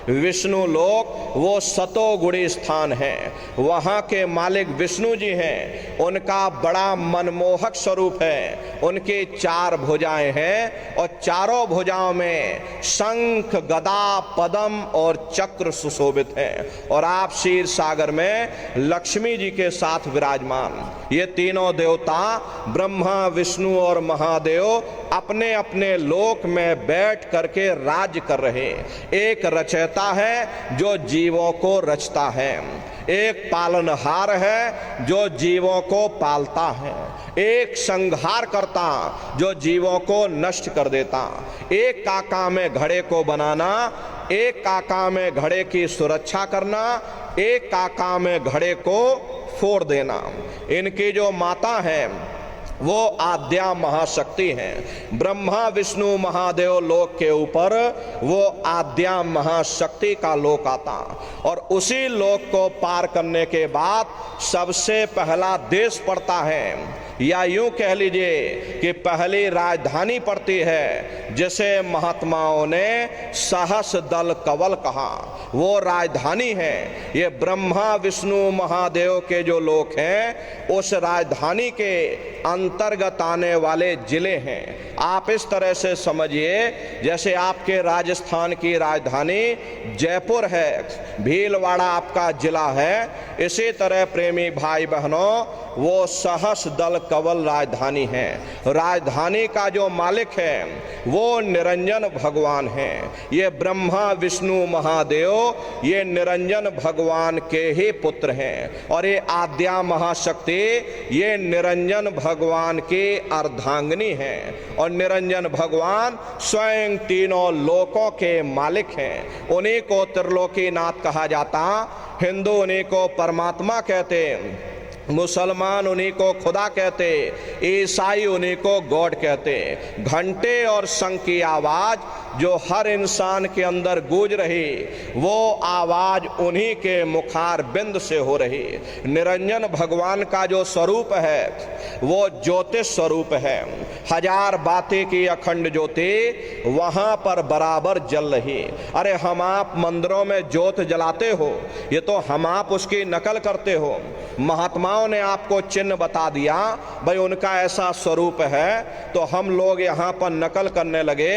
विष्णु लोक वो सतोगुणी स्थान है, वहाँ के मालिक विष्णु जी हैं, उनका बड़ा मनमोहक स्वरूप है। उनकी 4 भुजाएं हैं और चारों भुजाओं में शंख गदा पद्म और चक्र सुशोभित हैं। और आप क्षीर सागर में लक्ष्मी जी के साथ विराजमान। ये तीनों देवता ब्रह्मा विष्णु और महादेव अपने अपने लोक में बैठ करके राज्य कर रहे। एक रचयिता है जो जीवों को रचता है, एक पालनहार है जो जीवों को पालता है, एक संहार करता जो जीवों को नष्ट कर देता, एक का काम है घड़े को बनाना, एक का काम है घड़े की सुरक्षा करना, एक का काम है घड़े को फोड़ देना। इनकी जो माता है वो आद्या महाशक्ति हैं। ब्रह्मा विष्णु महादेव लोक के ऊपर वो आद्या महाशक्ति का लोक आता और उसी लोक को पार करने के बाद सबसे पहला देश पड़ता है, या यूं कह लीजिए कि पहली राजधानी पड़ती है जिसे महात्माओं ने सहस दल कवल कहा। वो राजधानी है, ये ब्रह्मा विष्णु महादेव के जो लोक हैं उस राजधानी के अंतर्गत आने वाले जिले हैं। आप इस तरह से समझिए जैसे आपके राजस्थान की राजधानी जयपुर है, भीलवाड़ा आपका जिला है, इसी तरह प्रेमी भाई बहनों वो सहस दल कवल राजधानी है। राजधानी का जो मालिक है वो निरंजन भगवान है। ये ब्रह्मा विष्णु महादेव ये निरंजन भगवान के ही पुत्र हैं और ये आद्या महाशक्ति ये निरंजन भगवान की अर्धांगिनी है। और निरंजन भगवान स्वयं तीनों लोकों के मालिक हैं। उन्हीं को त्रिलोकीनाथ कहा जाता, हिंदू उन्हीं को परमात्मा कहते, मुसलमान उन्हीं को खुदा कहते, ईसाई उन्हीं को गॉड कहते। घंटे और शंख की आवाज जो हर इंसान के अंदर गूंज रही वो आवाज उन्हीं के मुखार बिंद से हो रही। निरंजन भगवान का जो स्वरूप है वो ज्योतिष स्वरूप है। 1000 बातें की अखंड ज्योति वहां पर बराबर जल रही। अरे हम आप मंदिरों में ज्योत जलाते हो, ये तो हम आप उसकी नकल करते हो। महात्माओं ने आपको चिन्ह बता दिया, भाई उनका ऐसा स्वरूप है, तो हम लोग यहाँ पर नकल करने लगे।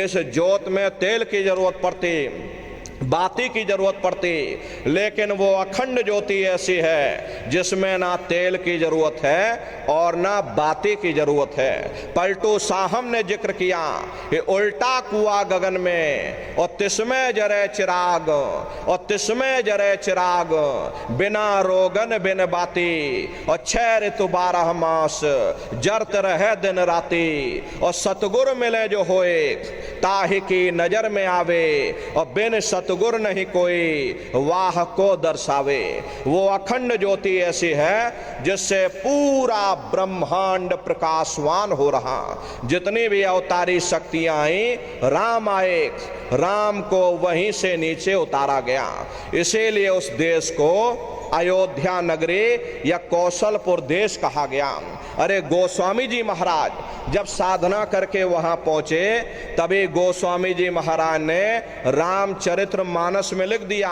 इस जोत में तेल की जरूरत पड़ती, बाती की जरूरत पड़ती, लेकिन वो अखंड ज्योति ऐसी है जिसमें ना तेल की जरूरत है और ना बाती की जरूरत है। पलटू साहब ने जिक्र किया कि उल्टा कुआ गगन में और तिसमें जरे चिराग, और तिसमें जरे चिराग, बिना रोगन बिन बाती, और 6 ऋतु 12 मास जरत रहे दिन राती, और सतगुर मिले जो होए ताहि की नजर में आवे, और बिन सतगुर नहीं कोई वाह को दर्शावे। वो अखंड ज्योति ऐसी है जिससे पूरा ब्रह्मांड प्रकाशवान हो रहा। जितनी भी अवतारी शक्तियां आई, राम आए, राम को वहीं से नीचे उतारा गया। इसीलिए उस देश को अयोध्या नगरी या कौशलपुर देश कहा गया। अरे गोस्वामी जी महाराज जब साधना करके वहां पहुंचे, तभी गोस्वामी जी महाराज ने रामचरित्र मानस में लिख दिया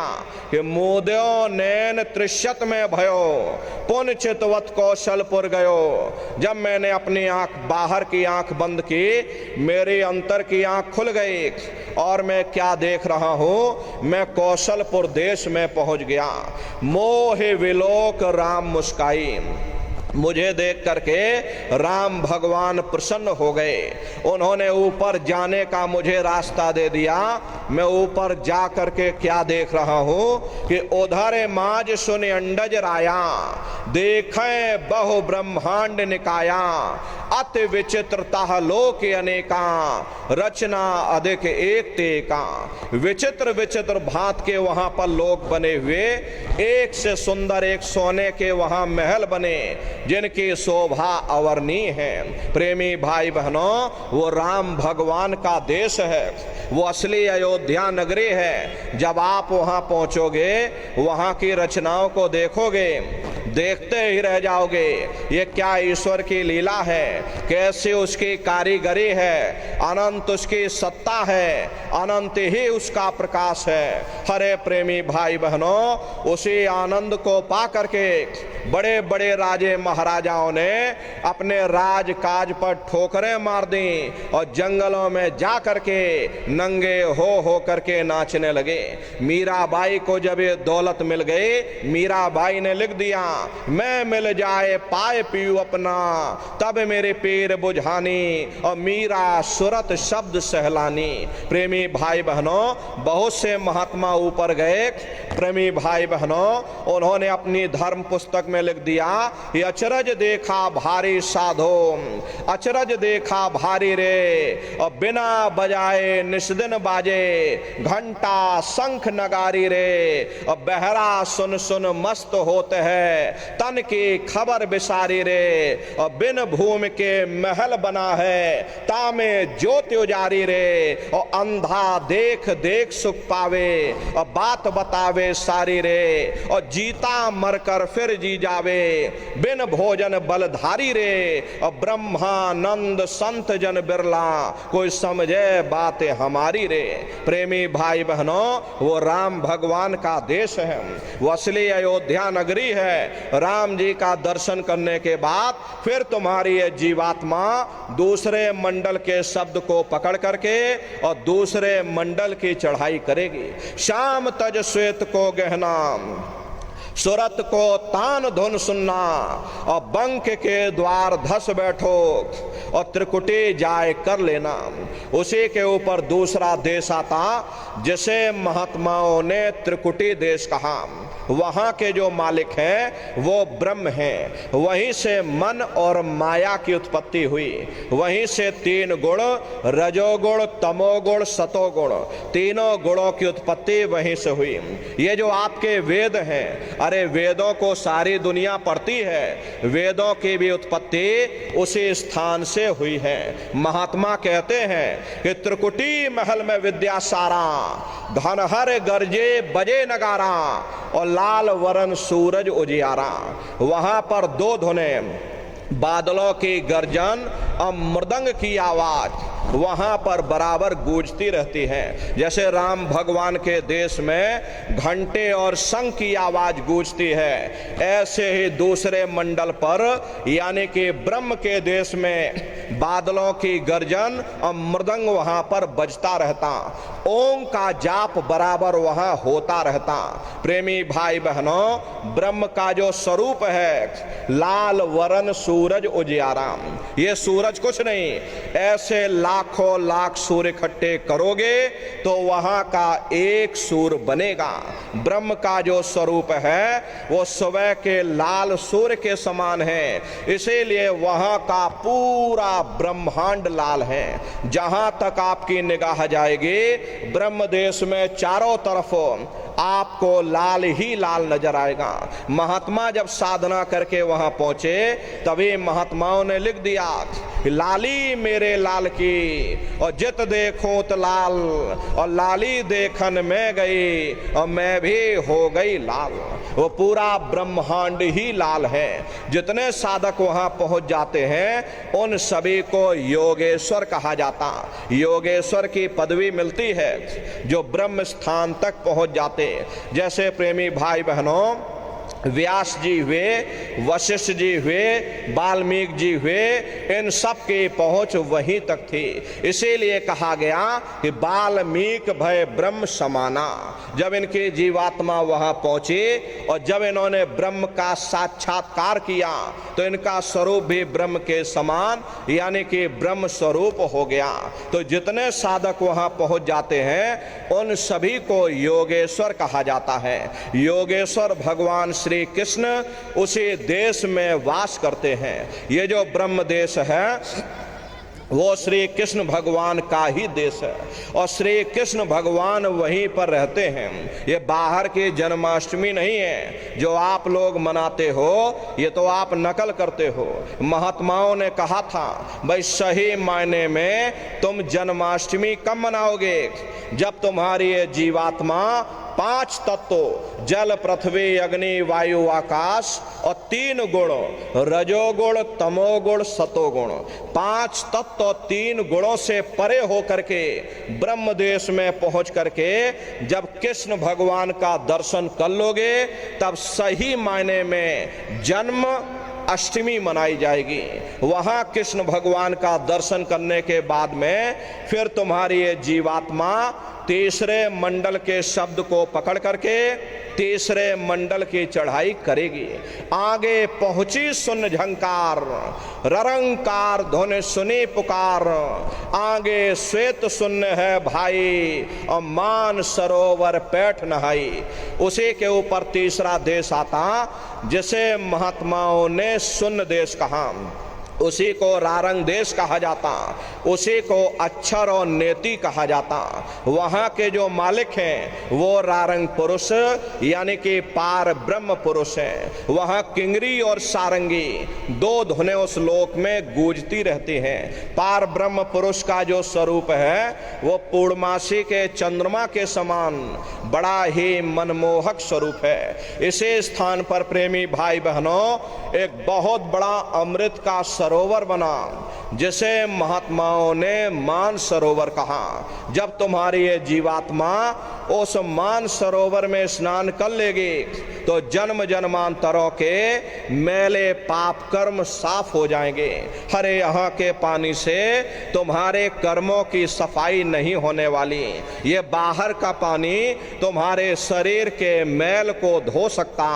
कि मोदयो नैन त्रिशत में भयो, पुन चितवत कौशलपुर गयो। जब मैंने अपनी आंख, बाहर की आंख बंद की, मेरी अंतर की आंख खुल गई और मैं क्या देख रहा हूं, मैं कौशलपुर देश में पहुंच गया। मोहे विलोक राम मुस्काई। मुझे देख करके राम भगवान प्रसन्न हो गए। उन्होंने ऊपर जाने का मुझे रास्ता दे दिया। मैं ऊपर जा करके क्या देख रहा हूं कि उधर माज सुन अंडज राया, देखे बहु ब्रह्मांड निकाया, अति विचित्रता लोक अनेका, रचना अधिक एक तेका। विचित्र विचित्र भांत के वहां पर लोक बने हुए, एक से सुंदर एक सोने के वहां महल बने जिनकी शोभा अवर्णीय है। प्रेमी भाई बहनों, वो राम भगवान का देश है, वो असली अयोध्या नगरी है। जब आप वहां पहुंचोगे, वहां की रचनाओं को देखोगे, देखते ही रह जाओगे। ये क्या ईश्वर की लीला है, कैसे उसकी कारीगरी है, अनंत उसकी सत्ता है, अनंत ही उसका प्रकाश है। हरे प्रेमी भाई बहनों, उसी आनंद को पा करके बड़े बड़े राजे महाराजाओं ने अपने राज काज पर ठोकरें मार दी और जंगलों में जा करके नंगे हो करके नाचने लगे। मीराबाई को जब ये दौलत मिल गई, मीराबाई ने लिख दिया, मैं मिल जाए पाए पीऊ अपना, तब मेरे पीर बुझानी, और मीरा सुरत शब्द सहलानी। प्रेमी भाई बहनों, बहुत से महात्मा ऊपर गए। प्रेमी भाई बहनों, उन्होंने अपनी धर्म पुस्तक में लिख दिया, ये अचरज देखा भारी साधो, अचरज देखा भारी रे, और बिना बजाए निस्दिन बाजे, घंटा शंख नगारी रे, और बहरा सुन सुन मस्त होते हैं, तन की खबर बिसारी रे, और बिन भूमि के महल बना है, तामे ज्योति उजारी रे, और अंधा देख देख सुख पावे, और बात बतावे सारी रे, और जीता मरकर फिर जी जावे, बिन भोजन बलधारी रे, और ब्रह्मानंद संत जन बिरला, कोई समझे बातें हमारी रे। प्रेमी भाई बहनों, वो राम भगवान का देश है, वो असली अयोध्या नगरी है। राम जी का दर्शन करने के बाद फिर तुम्हारी ये जीवात्मा दूसरे मंडल के शब्द को पकड़ करके और दूसरे मंडल की चढ़ाई करेगी। शाम तज श्वेत को गहना, सुरत को तान धुन सुनना, और बंक के द्वार धस बैठो, और त्रिकुटी जाए कर लेना। उसी के ऊपर दूसरा देश आता जिसे महात्माओं ने त्रिकुटी देश कहा। वहां के जो मालिक हैं वो ब्रह्म हैं, वहीं से मन और माया की उत्पत्ति हुई। वहीं से 3 गुण, रजोगुण, तमोगुण, सतोगुण, तीनों गुणों की उत्पत्ति वहीं से हुई। ये जो आपके वेद हैं, अरे वेदों को सारी दुनिया पढ़ती है, वेदों की भी उत्पत्ति उसी स्थान से हुई है। महात्मा कहते हैं कि त्रिकुटी महल में विद्या सारा, धनहर गरजे बजे नगारा, और लाल वरण सूरज उजियारा। वहां पर 2 धुनें, बादलों की गर्जन और मृदंग की आवाज। वहां पर बराबर गूंजती रहती हैं। जैसे राम भगवान के देश में घंटे और शंख की आवाज गूंजती है, ऐसे ही दूसरे मंडल पर यानी कि ब्रह्म के देश में बादलों की गर्जन और मृदंग वहां पर बजता रहता, ओम का जाप बराबर वहां होता रहता। प्रेमी भाई बहनों, ब्रह्म का जो स्वरूप है लाल वरण सूरज उजियारा, ये सूरज कुछ नहीं, ऐसे लाखों लाख सूर्य इकट्ठे करोगे तो वहां का एक सूर्य बनेगा। ब्रह्म का जो स्वरूप है वो सुबह के लाल सूर्य के समान है, इसीलिए वहां का पूरा ब्रह्मांड लाल है। जहां तक आपकी निगाह जाएगी ब्रह्म देश में चारों तरफ आपको लाल ही लाल नजर आएगा। महात्मा जब साधना करके वहां पहुंचे तभी महात्माओं ने लिख दिया, लाली मेरे लाल की और जित देखूं तो लाल, और लाली देखन में गई और मैं भी हो गई लाल। वो पूरा ब्रह्मांड ही लाल है। जितने साधक वहां पहुंच जाते हैं उन सभी को योगेश्वर कहा जाता। योगेश्वर की पदवी मिलती है जो ब्रह्म स्थान तक पहुंच जाते। जैसे प्रेमी भाई बहनों, व्यास जी हुए, वशिष्ठ जी हुए, वाल्मीकि जी हुए, इन सब की पहुंच वहीं तक थी। इसीलिए कहा गया कि वाल्मीकि भय ब्रह्म समाना। जब इनकी जीवात्मा वहां पहुंची और जब इन्होंने ब्रह्म का साक्षात्कार किया तो इनका स्वरूप भी ब्रह्म के समान यानी कि ब्रह्म स्वरूप हो गया। तो जितने साधक वहां पहुंच जाते हैं उन सभी को योगेश्वर कहा जाता है। योगेश्वर भगवान श्री कृष्ण उसी देश में वास करते हैं। ये जो ब्रह्म देश है वो श्री कृष्ण भगवान का ही देश है और श्री कृष्ण भगवान वहीं पर रहते हैं। ये बाहर की जन्माष्टमी नहीं है जो आप लोग मनाते हो, ये तो आप नकल करते हो। महात्माओं ने कहा था भाई सही मायने में तुम जन्माष्टमी कब मनाओगे? जब तुम्हारी ये जीवात्मा 5 तत्व जल पृथ्वी अग्नि वायु आकाश और 3 गुण रजोगुण तमोगुण सतोगुण, 5 तत्व 3 गुणों से परे होकर के ब्रह्म देश में पहुंच करके जब कृष्ण भगवान का दर्शन कर लोगे तब सही मायने में जन्म अष्टमी मनाई जाएगी। वहां कृष्ण भगवान का दर्शन करने के बाद में फिर तुम्हारी ये जीवात्मा तीसरे मंडल के शब्द को पकड़ करके तीसरे मंडल की चढ़ाई करेगी। आगे पहुंची सुन झंकार, ररंकार धुन सुनी पुकार, आगे श्वेत शून्य है भाई और मान सरोवर पैठ नहाई। उसी के ऊपर तीसरा देश आता जिसे महात्माओं ने शून्य देश कहा, उसी को रारंग देश कहा जाता, उसी को अक्षर और नेति कहा जाता। वहां के जो मालिक हैं वो रारंग पुरुष यानी कि पार ब्रह्म पुरुष हैं। वहां किंगरी और सारंगी 2 धुनें उस लोक में गूंजती रहती हैं। पार ब्रह्म पुरुष का जो स्वरूप है वो पूर्णमासी के चंद्रमा के समान बड़ा ही मनमोहक स्वरूप है। इसी स्थान पर प्रेमी भाई बहनों एक बहुत बड़ा अमृत का सरोवर बना जिसे महात्माओं ने मान सरोवर कहा। जब तुम्हारी ये जीवात्मा उस मान सरोवर में स्नान कर लेगी तो जन्म जन्मांतरों के मेले पाप कर्म साफ हो जाएंगे। अरे यहाँ के पानी से तुम्हारे कर्मों की सफाई नहीं होने वाली, ये बाहर का पानी तुम्हारे शरीर के मैल को धो सकता,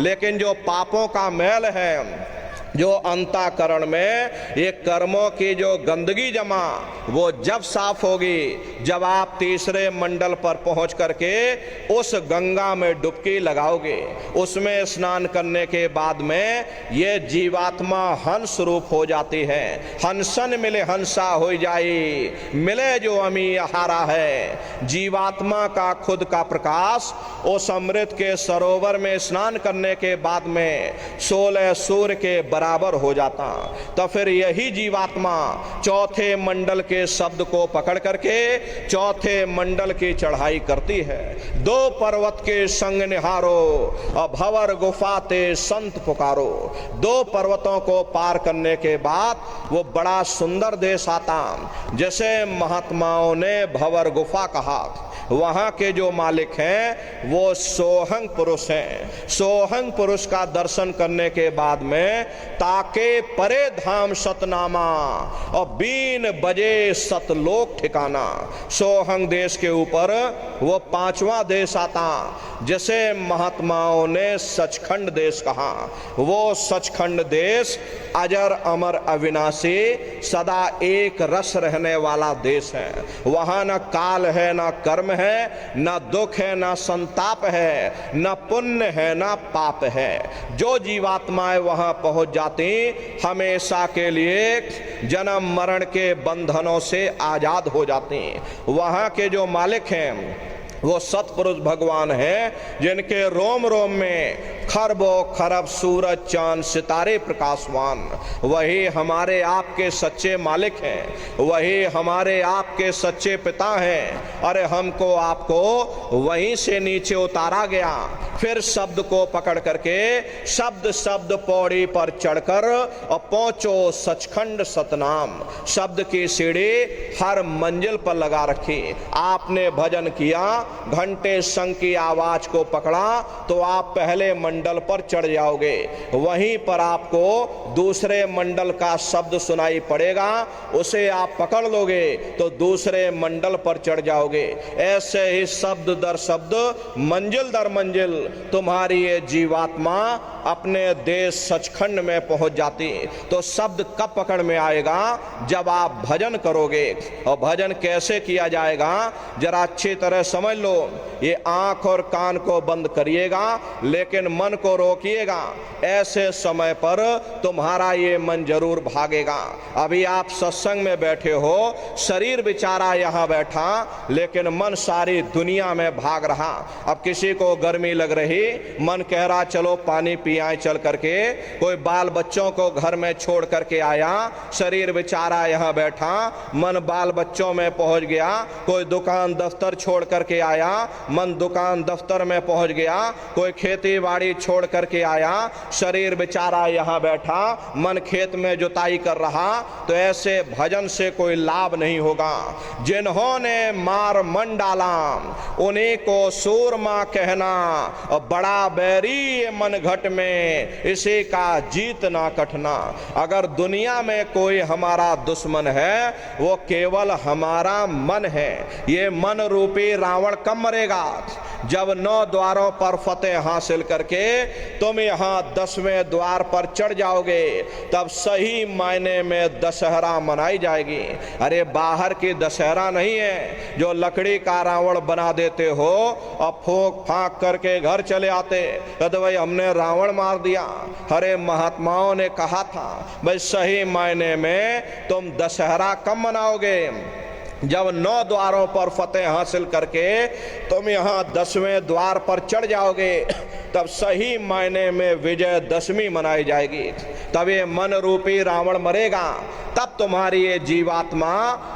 लेकिन जो पापों का मैल है जो अंतःकरण में ये कर्मों की जो गंदगी जमा वो जब साफ होगी जब आप तीसरे मंडल पर पहुंच करके उस गंगा में डुबकी लगाओगे। उसमें स्नान करने के बाद में ये जीवात्मा हंस रूप हो जाती है। हंसन मिले हंसा हो जाई, मिले जो अमी हारा है। जीवात्मा का खुद का प्रकाश उस अमृत के सरोवर में स्नान करने के बाद में 16 सूर्य के बराबर बराबर हो जाता। तो फिर यही जीवात्मा चौथे मंडल के शब्द को पकड़ करके चौथे मंडल की चढ़ाई करती है। दो पर्वत के संग निहारो और भंवर गुफा ते संत पुकारो। दो पर्वतों को पार करने के बाद वो बड़ा सुंदर देश आता, जैसे महात्माओं ने भंवर गुफा कहा। वहां के जो मालिक हैं वो सोहंग पुरुष हैं। सोहंग पुरुष का दर्शन करने के बाद में ताके परे धाम सतनामा और बीन बजे सतलोक ठिकाना। सोहंग देश के ऊपर वो पांचवा देश आता, जैसे महात्माओं ने सचखंड देश कहा। वो सचखंड देश अजर अमर अविनाशी सदा एक रस रहने वाला देश है। वहां न काल है, न कर्म है, न दुख है, न संताप है, न पुण्य है, न पाप है। जो जीवात्माएं वहां पहुंच जाती हमेशा के लिए जन्म मरण के बंधनों से आजाद हो जाती। वहां के जो मालिक हैं वो सतपुरुष भगवान हैं, जिनके रोम रोम में खरबों खरब सूरज चांद सितारे प्रकाशवान। वही हमारे आपके सच्चे मालिक हैं, वही हमारे आपके सच्चे पिता हैं। अरे हमको आपको वहीं से नीचे उतारा गया, फिर शब्द को पकड़ करके शब्द शब्द पौड़ी पर चढ़कर और पहुंचो सचखंड सतनाम। शब्द की सीढ़ी हर मंजिल पर लगा रखी। आपने भजन किया, घंटे संग की आवाज को पकड़ा तो आप पहले मंडल पर चढ़ जाओगे। वहीं पर आपको दूसरे मंडल का शब्द सुनाई पड़ेगा, उसे आप पकड़ लोगे तो दूसरे मंडल पर चढ़ जाओगे। ऐसे ही शब्द दर शब्द, मंजिल दर मंजिल तुम्हारी ये जीवात्मा अपने देश सचखंड में पहुंच जाती। तो शब्द कब पकड़ में आएगा? जब आप भजन करोगे। और भजन कैसे किया जाएगा जरा अच्छी तरह समझ लो। ये आंख और कान को बंद करिएगा, लेकिन मन को रोकिएगा। ऐसे समय पर तुम्हारा ये मन जरूर भागेगा। अभी आप सत्संग में बैठे हो, शरीर बेचारा यहाँ बैठा, लेकिन मन सारी दुनिया में भाग रहा। अब किसी को गर्मी लग रही, मन कह रहा चलो पानी पियाएं चल करके। कोई बाल बच्चों को घर में छोड़ करके आया, शरीर बेचारा यहाँ बैठा, मन बाल बच्चों में पहुंच गया। कोई दुकान दफ्तर छोड़ करके आया, मन दुकान दफ्तर में पहुंच गया। कोई खेती बाड़ी छोड़ करके आया, शरीर बेचारा यहाँ बैठा, मन खेत में जुताई कर रहा। तो ऐसे भजन से कोई लाभ नहीं होगा। जिन्होंने मार मन डाला उन्हीं को सूरमा कहना, और बड़ा बैरी मन घट में इसी का जीतना कठना। अगर दुनिया में कोई हमारा दुश्मन है वो केवल हमारा मन है। ये मन रूपी रावण कब मरेगा? जब 9 द्वारों पर फतेह हासिल करके तुम यहाँ 10वें द्वार पर चढ़ जाओगे, तब सही मायने में दशहरा मनाई जाएगी। अरे बाहर की दशहरा नहीं है जो लकड़ी का रावण बना देते हो और फूंक फांक करके घर चले आते, तो भाई हमने रावण मार दिया। अरे महात्माओं ने कहा था भाई सही मायने में तुम दशहरा कब मनाओगे? जब 9 द्वारों पर फतेह हासिल करके तुम यहाँ 10वें द्वार पर चढ़ जाओगे, तब सही मायने में विजय दशमी मनाई जाएगी। तब ये मन रूपी रावण मरेगा, तब तुम्हारी ये जीवात्मा,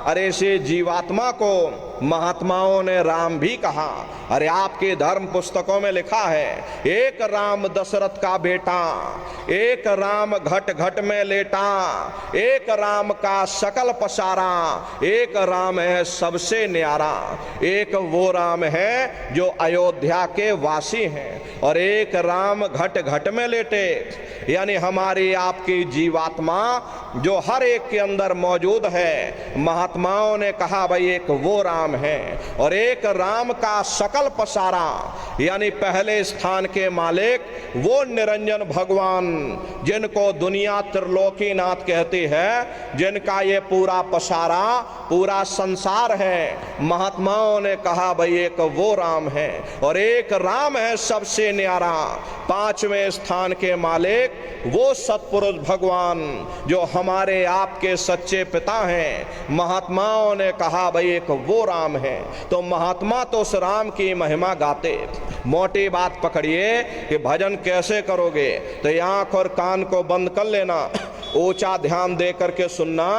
अरे इसे जीवात्मा को महात्माओं ने राम भी कहा। अरे आपके धर्म पुस्तकों में लिखा है, एक राम दशरथ का बेटा, एक राम घट घट में लेटा, एक राम का सकल पसारा, एक राम है सबसे न्यारा। एक वो राम है जो अयोध्या के वासी हैं, और एक राम घट घट में लेटे, यानी हमारी आपकी जीवात्मा जो हर एक के अंदर मौजूद है। महात्माओं ने कहा भाई एक वो राम है, और एक राम का सकल पसारा, यानी पहले स्थान के मालिक वो निरंजन भगवान, जिनको दुनिया त्रिलोकीनाथ कहती है, जिनका ये पूरा पसारा पूरा संसार है। महात्माओं ने कहा भाई एक वो राम है और एक राम है सबसे न्यारा, पांचवें स्थान के मालिक वो सतपुरुष भगवान जो हमारे आपके सच्चे पिता हैं। महात्माओं ने कहा भाई एक वो राम है, तो महात्मा तो उस राम की महिमा गाते। मोटी बात पकड़िए कि भजन कैसे करोगे, तो आंख और कान को बंद कर लेना, ऊंचा ध्यान दे करके सुनना।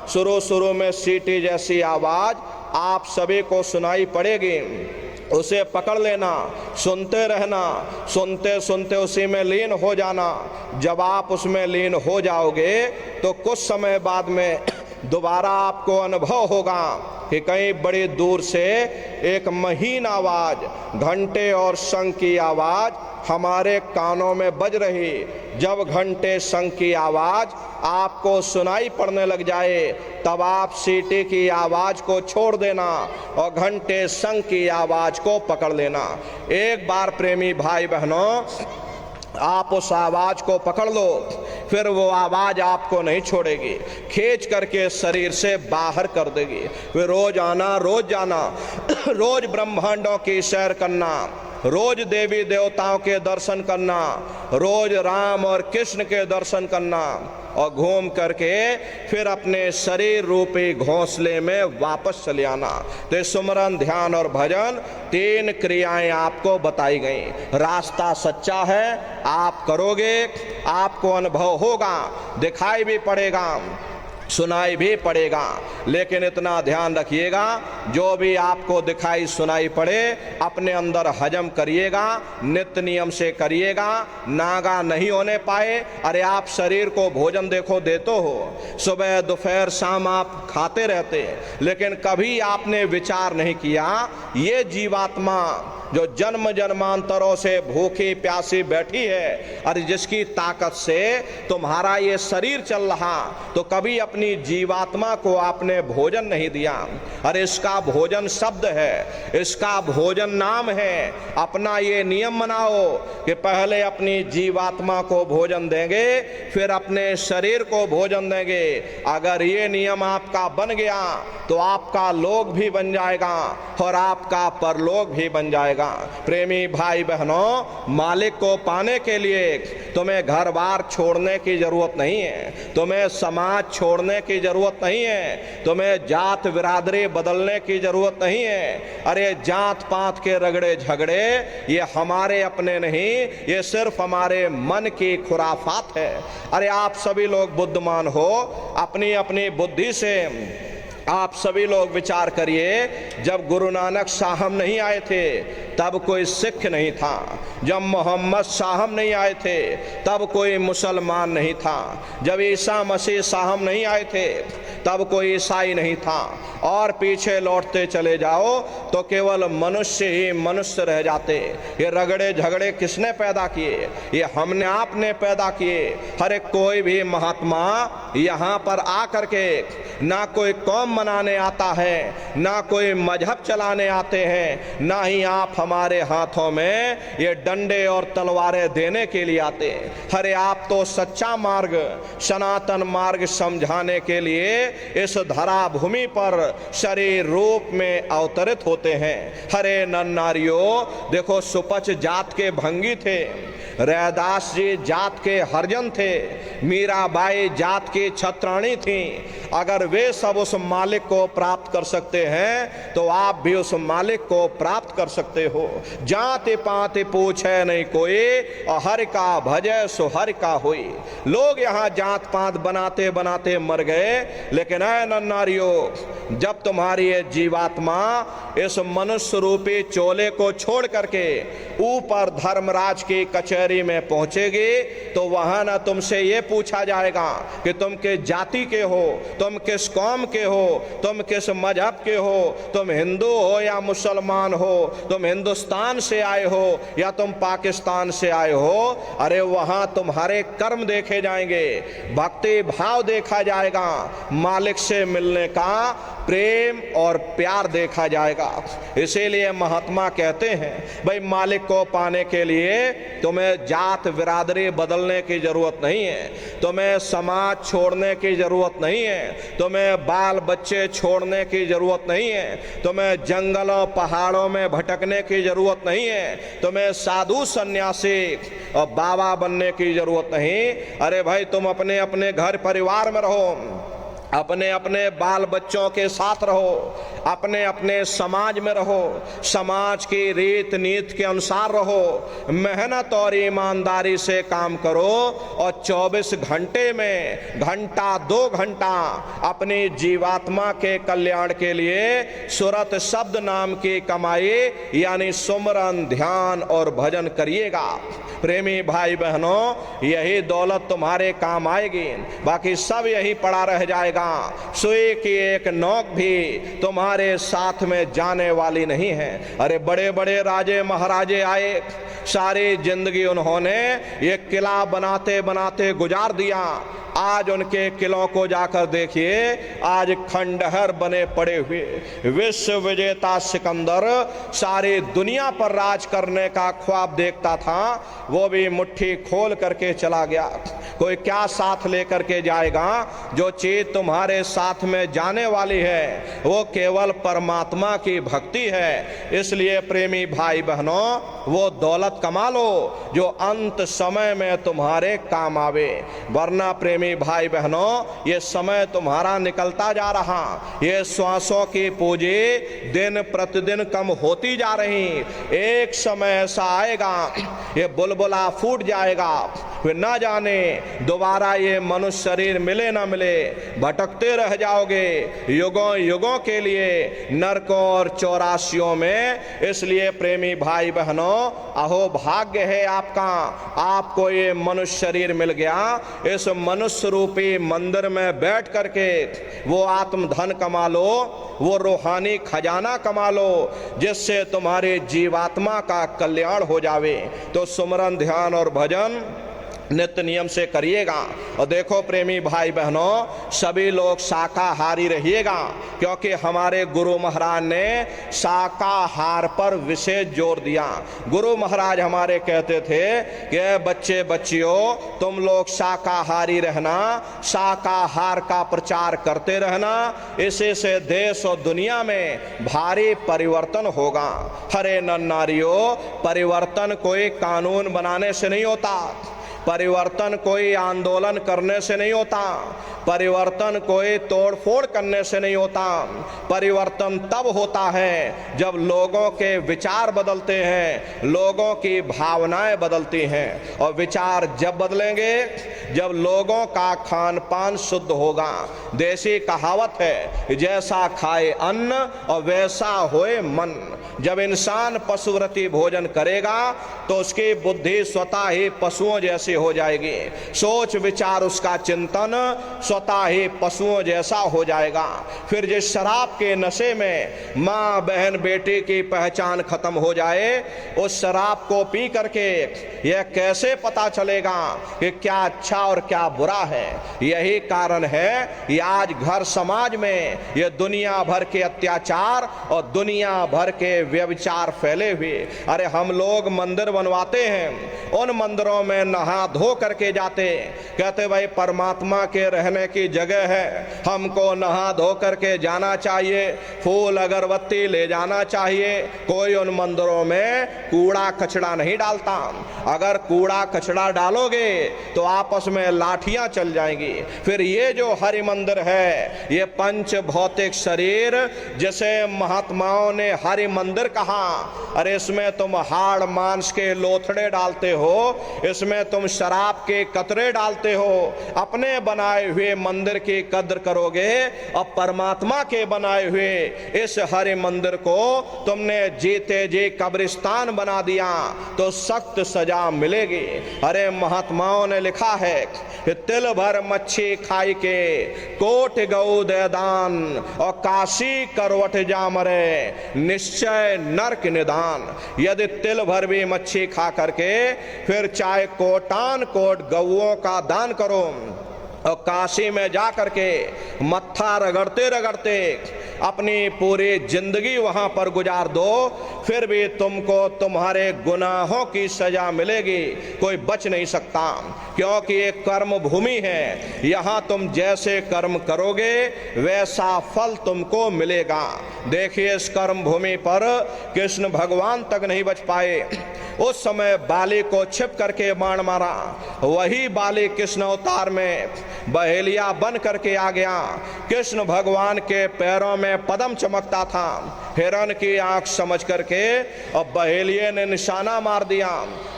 शुरू में सीटी जैसी आवाज आप सभी को सुनाई पड़ेगी, उसे पकड़ लेना, सुनते रहना, सुनते सुनते उसी में लीन हो जाना। जब आप उसमें लीन हो जाओगे तो कुछ समय बाद में दोबारा आपको अनुभव होगा कि कहीं बड़ी दूर से एक महीन आवाज, घंटे और शंख की आवाज हमारे कानों में बज रही। जब घंटे शंख की आवाज आपको सुनाई पड़ने लग जाए तब आप सीटी की आवाज को छोड़ देना और घंटे शंख की आवाज को पकड़ लेना। एक बार प्रेमी भाई बहनों आप उस आवाज को पकड़ लो, फिर वो आवाज आपको नहीं छोड़ेगी, खींच करके शरीर से बाहर कर देगी। फिर रोज आना, रोज जाना, रोज ब्रह्मांडों की सैर करना, रोज देवी देवताओं के दर्शन करना, रोज राम और कृष्ण के दर्शन करना और घूम करके फिर अपने शरीर रूपी घोंसले में वापस चले आना। तो सुमरन, ध्यान और भजन तीन क्रियाएं आपको बताई गई। रास्ता सच्चा है, आप करोगे आपको अनुभव होगा, दिखाई भी पड़ेगा, सुनाई भी पड़ेगा। लेकिन इतना ध्यान रखिएगा, जो भी आपको दिखाई सुनाई पड़े अपने अंदर हजम करिएगा, नित्य नियम से करिएगा, नागा नहीं होने पाए। अरे आप शरीर को भोजन देखो देते हो, सुबह दोपहर शाम आप खाते रहते, लेकिन कभी आपने विचार नहीं किया ये जीवात्मा जो जन्म जन्मांतरों से भूखी प्यासी बैठी है, अरे जिसकी ताकत से तुम्हारा ये शरीर चल रहा, तो कभी अपनी जीवात्मा को आपने भोजन नहीं दिया। अरे इसका भोजन शब्द है, इसका भोजन नाम है। अपना ये नियम बनाओ कि पहले अपनी जीवात्मा को भोजन देंगे, फिर अपने शरीर को भोजन देंगे। अगर ये नियम आपका बन गया तो आपका लोक भी बन जाएगा और आपका परलोक भी बन जाएगा। प्रेमी भाई बहनों, मालिक को पाने के लिए तुम्हें घर बार छोड़ने की जरूरत नहीं है, तुम्हें समाज छोड़ने की जरूरत नहीं है, तुम्हें जात बिरादरी बदलने की जरूरत नहीं है। अरे जात पात के रगड़े झगड़े ये हमारे अपने नहीं, ये सिर्फ हमारे मन की खुराफात है। अरे आप सभी लोग बुद्धिमान हो, अपनी अपनी बुद्धि से आप सभी लोग विचार करिए। जब गुरु नानक साहब नहीं आए थे तब कोई सिख नहीं था, जब मोहम्मद साहब नहीं आए थे तब कोई मुसलमान नहीं था, जब ईसा मसीह साहब नहीं आए थे तब कोई ईसाई नहीं था, और पीछे लौटते चले जाओ तो केवल मनुष्य ही मनुष्य रह जाते। ये रगड़े झगड़े किसने पैदा किए? ये हमने आपने पैदा किए। हर एक कोई भी महात्मा यहाँ पर आकर के ना कोई कौम मनाने आता है, ना कोई मजहब चलाने आते हैं, ना ही आप हमारे हाथों में ये डंडे और तलवारें देने के लिए आते हैं। अरे आप तो सच्चा मार्ग, सनातन मार्ग समझाने के लिए इस धरा भूमि पर शरीर रूप में अवतरित होते हैं। हरे नर नारियों, देखो सुपच जात के भंगी थे, रैदास जी जात के हरिजन थे, मीराबाई जात की छत्राणी थी। अगर वे सब उस मालिक को प्राप्त कर सकते हैं तो आप भी उस मालिक को प्राप्त कर सकते हो। जाति पाति पूछे नहीं कोई, और हर का भजय सो हर का होई। लोग यहाँ जात पात बनाते बनाते मर गए, लेकिन ऐ नन्नारियों, जब तुम्हारी ये जीवात्मा इस मनुष्य रूपी चोले को छोड़ करके ऊपर धर्मराज की कचहरी में पहुंचेगी तो वहां ना तुमसे ये पूछा जाएगा कि तुम किस जाति के हो, तुम किस कौम के हो, तुम किस मजहब के हो, तुम हिंदू हो या मुसलमान हो, तुम हिंदुस्तान से आए हो या तुम पाकिस्तान से आए हो। अरे वहां तुम्हारे कर्म देखे जाएंगे, भक्ति भाव देखा जाएगा, मालिक से मिलने का प्रेम और प्यार देखा जाएगा। इसीलिए महात्मा कहते हैं भाई मालिक को पाने के लिए तुम्हें जात बिरादरी बदलने की जरूरत नहीं है, तुम्हें समाज छोड़ने की जरूरत नहीं है, तुम्हें बाल बच्चे छोड़ने की जरूरत नहीं है, तुम्हें जंगलों पहाड़ों में भटकने की जरूरत नहीं है, तुम्हें साधु सन्यासी और बाबा बनने की जरूरत नहीं। अरे भाई तुम अपने अपने घर परिवार में रहो, अपने अपने बाल बच्चों के साथ रहो, अपने अपने समाज में रहो, समाज की रीत नीति के अनुसार रहो, मेहनत और ईमानदारी से काम करो और 24 घंटे में घंटा 2 घंटा अपनी जीवात्मा के कल्याण के लिए सुरत शब्द नाम की कमाई यानी सुमरन ध्यान और भजन करिएगा। प्रेमी भाई बहनों, यही दौलत तुम्हारे काम आएगी, बाकी सब यही पड़ा रह जाएगा। सुई की एक नोक भी तुम्हारे साथ में जाने वाली नहीं है। अरे बड़े बड़े राजे महाराजे आए, सारी जिंदगी उन्होंने ये किला बनाते बनाते गुजार दिया। आज उनके किलों को जाकर देखिए, आज खंडहर बने पड़े हुए। विश्व विजेता सिकंदर सारी दुनिया पर राज करने का ख्वाब देखता था, वो भी मुट्ठी खोल करके चला गया। कोई क्या साथ लेकर के जाएगा? जो चीज तुम्हारे साथ में जाने वाली है वो केवल परमात्मा की भक्ति है। इसलिए प्रेमी भाई बहनों, वो दौलत कमा लो जो अंत समय में तुम्हारे काम आवे। वरना प्रेमी भाई बहनों, ये समय तुम्हारा निकलता जा रहा, ये श्वासों की पूंजी दिन प्रतिदिन कम होती जा रही। एक समय ऐसा आएगा ये बुलबुला फूट जाएगा, फिर ना जाने दोबारा ये मनुष्य शरीर मिले ना मिले, भटकते रह जाओगे युगों युगों के लिए नरकों और चौरासियों में। इसलिए प्रेमी भाई बहनों, अहो भाग्य है आपका, आपको ये मनुष्य शरीर मिल गया। इस मनुष्य रूपी मंदिर में बैठ करके वो आत्म धन कमा लो, वो रूहानी खजाना कमा लो, जिससे तुम्हारे जीवात्मा का कल्याण हो जावे। तो सुमरन ध्यान और भजन नित्य नियम से करिएगा। और देखो प्रेमी भाई बहनों, सभी लोग शाकाहारी रहिएगा, क्योंकि हमारे गुरु महाराज ने शाकाहार पर विशेष जोर दिया। गुरु महाराज हमारे कहते थे कि बच्चे बच्चियों, तुम लोग शाकाहारी रहना, शाकाहार का प्रचार करते रहना, इसी से देश और दुनिया में भारी परिवर्तन होगा। हरे नर नारियों, परिवर्तन कोई कानून बनाने से नहीं होता, परिवर्तन कोई आंदोलन करने से नहीं होता, परिवर्तन कोई तोड़फोड़ करने से नहीं होता। परिवर्तन तब होता है जब लोगों के विचार बदलते हैं, लोगों की भावनाएं बदलती हैं। और विचार जब बदलेंगे जब लोगों का खान पान शुद्ध होगा। देसी कहावत है, जैसा खाए अन्न और वैसा होए मन। जब इंसान पशुव्रती भोजन करेगा तो उसकी बुद्धि स्वतः ही पशुओं जैसी हो जाएगी, सोच विचार उसका चिंतन स्वतः ही पशुओं जैसा हो जाएगा। फिर जिस शराब के नशे में माँ बहन बेटी की पहचान खत्म हो जाए, उस शराब को पी करके यह कैसे पता चलेगा कि क्या अच्छा और क्या बुरा है। यही कारण है कि आज घर समाज में यह दुनिया भर के अत्याचार और दुनिया भर के व्यभिचार फैले हुए। अरे हम लोग मंदिर बनवाते हैं, उन मंदिरों में नहा धो करके जाते, कहते भाई परमात्मा के रहने की जगह है, हमको नहा धो करके जाना चाहिए, फूल अगरबत्ती ले जाना चाहिए। कोई उन मंदिरों में कूड़ा कचड़ा नहीं डालता। अगर कूड़ा कचड़ा डालोगे तो आपस में लाठियां चल जाएंगी। फिर ये जो हरि मंदिर है, ये पंच भौतिक शरीर जैसे महात्माओं ने हरि मंदिर कहा, अरे इसमें तुम हाड़ मांस के लोथड़े डालते हो, इसमें तुम शराब के कतरे डालते हो। अपने बनाए हुए मंदिर की कद्र करोगे और परमात्मा के बनाए हुए इस हरि मंदिर को तुमने जीते जी कब्रिस्तान बना दिया तो सख्त सजा मिलेगी। अरे महात्माओं ने लिखा है कि तिल भर मच्छी खाई के कोट गऊ दे दान और काशी करवट जा मरे निश्चय नरक निदान। यदि तिल भर भी मच्छी खा करके फिर चाहे कोटान कोट गऊओं का दान करो और काशी में जा करके मत्था रगड़ते रगड़ते अपनी पूरी जिंदगी वहां पर गुजार दो, फिर भी तुमको तुम्हारे गुनाहों की सजा मिलेगी, कोई बच नहीं सकता। क्योंकि ये कर्म भूमि है, यहाँ तुम जैसे कर्म करोगे वैसा फल तुमको मिलेगा। देखिए इस कर्म भूमि पर कृष्ण भगवान तक नहीं बच पाए। उस समय बाली को छिप करके बाण मारा, वही बाली कृष्ण अवतार में बहेलिया बन करके आ गया। कृष्ण भगवान के पैरों में पद्म चमकता था, हिरण की आंख समझ करके और बहेलिये ने निशाना मार दिया।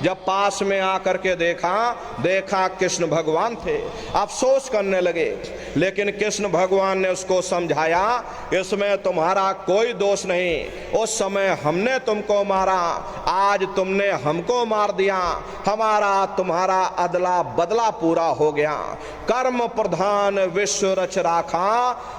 जब पास में आकर के देखा कृष्ण भगवान थे, अफसोस करने लगे। लेकिन कृष्ण भगवान ने उसको समझाया, इसमें तुम्हारा कोई दोष नहीं, उस समय हमने तुमको मारा, आज तुमने हमको मार दिया, हमारा तुम्हारा अदला बदला पूरा हो गया। कर्म प्रधान विश्व रच राखा,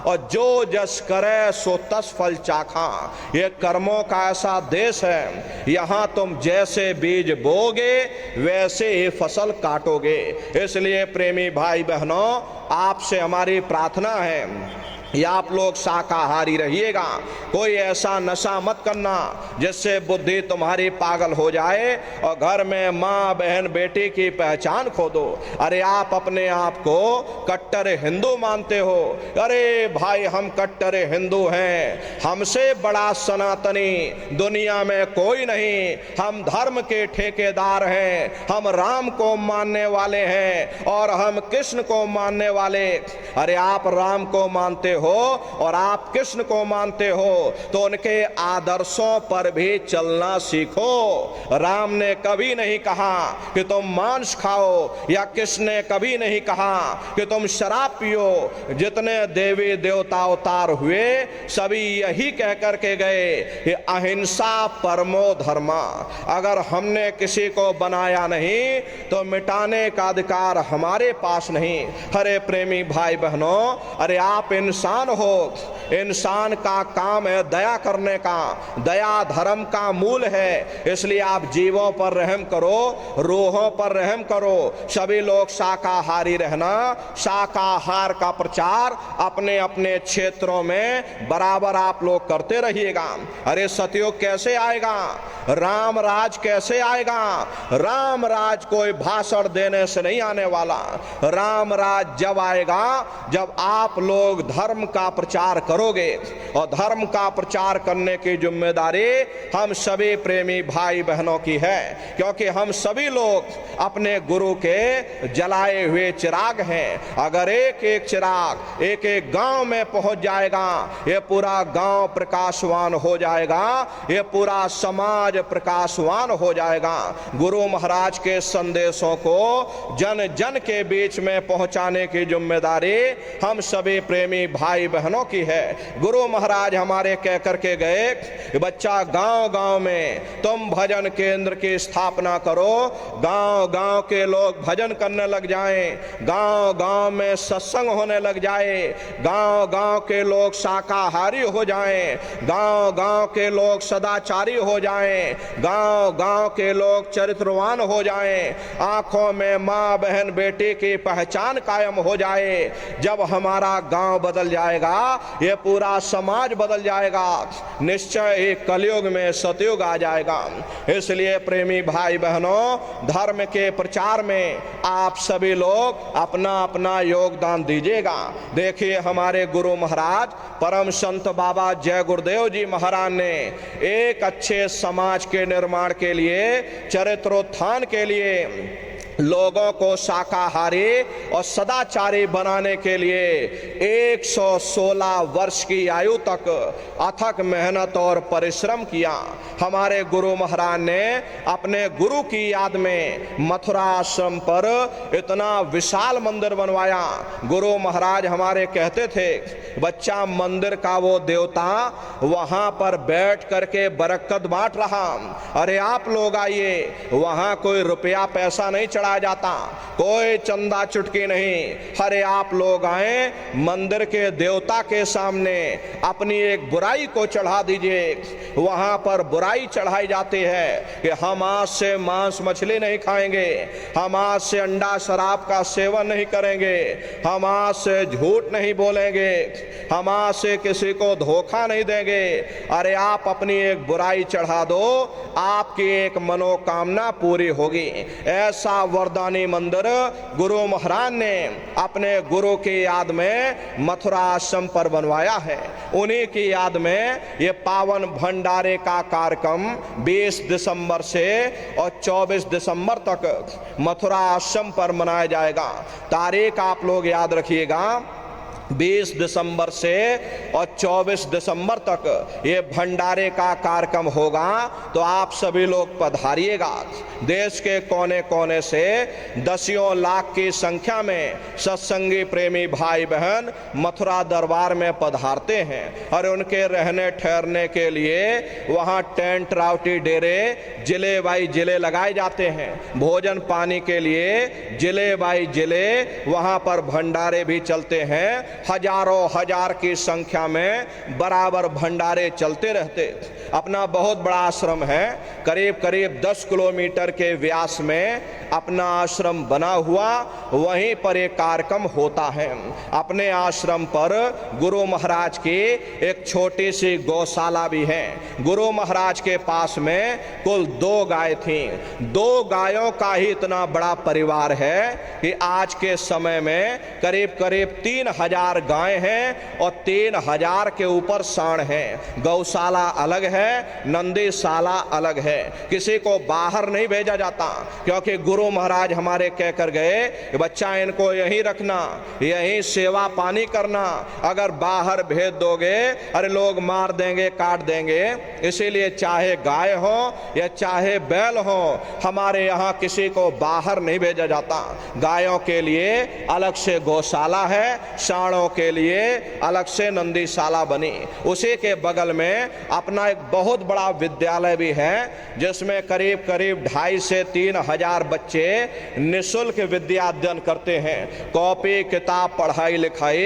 और जो जस करे सो तस फल चाखा। ये कर्मों का ऐसा देश है, यहाँ तुम जैसे बीज बोगे वैसे ही फसल काटोगे। इसलिए प्रेमी भाई बहनों, आपसे हमारी प्रार्थना है या आप लोग शाकाहारी रहिएगा, कोई ऐसा नशा मत करना जिससे बुद्धि तुम्हारी पागल हो जाए और घर में माँ बहन बेटी की पहचान खो दो। अरे आप अपने आप को कट्टर हिंदू मानते हो, अरे भाई हम कट्टर हिंदू हैं, हमसे बड़ा सनातनी दुनिया में कोई नहीं, हम धर्म के ठेकेदार हैं, हम राम को मानने वाले हैं और हम कृष्ण को मानने वाले। अरे आप राम को मानते हो और आप कृष्ण को मानते हो तो उनके आदर्शों पर भी चलना सीखो। राम ने कभी नहीं कहा कि तुम मांस खाओ, या कृष्ण ने कभी नहीं कहा कि तुम शराब पियो। जितने देवी देवता अवतार हुए सभी यही कह करके गए कि अहिंसा परमो धर्मा। अगर हमने किसी को बनाया नहीं तो मिटाने का अधिकार हमारे पास नहीं। हरे प्रेमी भाई बहनों, अरे आप इंसान हो, इंसान का काम है दया करने का, दया धर्म का मूल है। इसलिए आप जीवों पर रहम करो, रूहों पर रहम करो। सभी लोग शाकाहारी रहना, शाकाहार का प्रचार अपने अपने क्षेत्रों में बराबर आप लोग करते रहिएगा। अरे सतयुग कैसे आएगा, राम राज कैसे आएगा? राम राज कोई भाषण देने से नहीं आने वाला। राम राज जब आएगा जब आप लोग धर्म का प्रचार करोगे, और धर्म का प्रचार करने की जिम्मेदारी हम सभी प्रेमी भाई बहनों की है, क्योंकि हम सभी लोग अपने गुरु के जलाए हुए चिराग हैं। अगर एक एक चिराग एक एक गांव में पहुंच जाएगा, ये पूरा गांव प्रकाशवान हो जाएगा, ये पूरा समाज प्रकाशवान हो जाएगा। गुरु महाराज के संदेशों को जन जन के बीच में पहुंचाने की जिम्मेदारी हम सभी प्रेमी भाई बहनों की है। गुरु महाराज हमारे कह करके गए, बच्चा गांव गांव में तुम भजन केंद्र की स्थापना करो, गांव गांव के लोग भजन करने लग जाएं, गांव गांव में सत्संग होने लग जाए, गांव गांव के लोग शाकाहारी हो जाएं, गांव गांव के लोग सदाचारी हो जाएं, गांव गांव के लोग चरित्रवान हो जाएं, आंखों में माँ बहन बेटी की पहचान कायम हो जाए। जब हमारा गांव बदल जाएगा, ये पूरा समाज बदल जाएगा, निश्चय ही कलयुग में सतयुग आ जाएगा। इसलिए प्रेमी भाई बहनों, धर्म के प्रचार में आप सभी लोग अपना अपना योगदान दीजिएगा। देखिए हमारे गुरु महाराज परम संत बाबा जय गुरुदेव जी महाराज ने एक अच्छे समाज के निर्माण के लिए, चरित्रोत्थान के लिए, लोगों को शाकाहारी और सदाचारी बनाने के लिए 116 वर्ष की आयु तक अथक मेहनत और परिश्रम किया। हमारे गुरु महाराज ने अपने गुरु की याद में मथुरा आश्रम पर इतना विशाल मंदिर बनवाया। गुरु महाराज हमारे कहते थे, बच्चा मंदिर का वो देवता वहां पर बैठ करके बरकत बांट रहा, अरे आप लोग आइए, वहां कोई रुपया पैसा नहीं चढ़ा चढ़ाया जाता, कोई चंदा चुटकी नहीं। अरे आप लोग आए मंदिर के देवता के सामने अपनी एक बुराई को चढ़ा दीजिए। वहां पर बुराई चढ़ाई जाती है कि हम आज से मांस मछली नहीं खाएंगे, हम आज से अंडा शराब का सेवन नहीं करेंगे, हम आज से झूठ नहीं बोलेंगे, हम आज से किसी को धोखा नहीं देंगे। अरे आप अपनी एक बुराई चढ़ा दो, आपकी एक मनोकामना पूरी होगी। ऐसा वरदानी मंदिर गुरु महाराज ने अपने गुरु की याद में मथुरा आश्रम पर बनवाया है। उन्हीं की याद में ये पावन भंडारे का कार्यक्रम 20 दिसंबर से और 24 दिसंबर तक मथुरा आश्रम पर मनाया जाएगा। तारीख आप लोग याद रखिएगा, 20 दिसंबर से और 24 दिसंबर तक ये भंडारे का कार्यक्रम होगा। तो आप सभी लोग पधारिएगा। देश के कोने कोने से दसियों लाख की संख्या में सत्संगी प्रेमी भाई बहन मथुरा दरबार में पधारते हैं और उनके रहने ठहरने के लिए वहाँ टेंट रावटी डेरे जिले बाई जिले लगाए जाते हैं। भोजन पानी के लिए जिले बाई जिले वहाँ पर भंडारे भी चलते हैं। हजारों हजार की संख्या में बराबर भंडारे चलते रहते। अपना बहुत बड़ा आश्रम है, करीब करीब 10 किलोमीटर के व्यास में अपना आश्रम बना हुआ, वहीं पर एक कार्यक्रम होता है। अपने आश्रम पर गुरु महाराज की एक छोटी सी गौशाला भी है। गुरु महाराज के पास में कुल 2 गाय थी। 2 गायों का ही इतना बड़ा परिवार है कि आज के समय में करीब करीब 3000 गाय हैं और 3000 के ऊपर सांड हैं। गौशाला अलग है, नंदीशाला अलग है। किसी को बाहर नहीं भेजा जाता, क्योंकि गुरु महाराज हमारे कह कर गए कि बच्चा इनको यहीं रखना, यहीं सेवा पानी करना, अगर बाहर भेज दोगे अरे लोग मार देंगे, काट देंगे। इसीलिए चाहे गाय हो या चाहे बैल हो, हमारे यहाँ किसी को बाहर नहीं भेजा जाता। गायों के लिए अलग से गौशाला है, सांडों के लिए अलग से नंदीशाला बनी। उसी के बगल में अपना एक बहुत बड़ा विद्यालय भी है, जिसमें करीब करीब 2,500 से 3,000 बच्चे निःशुल्क विद्या अध्ययन करते हैं। कॉपी किताब पढ़ाई लिखाई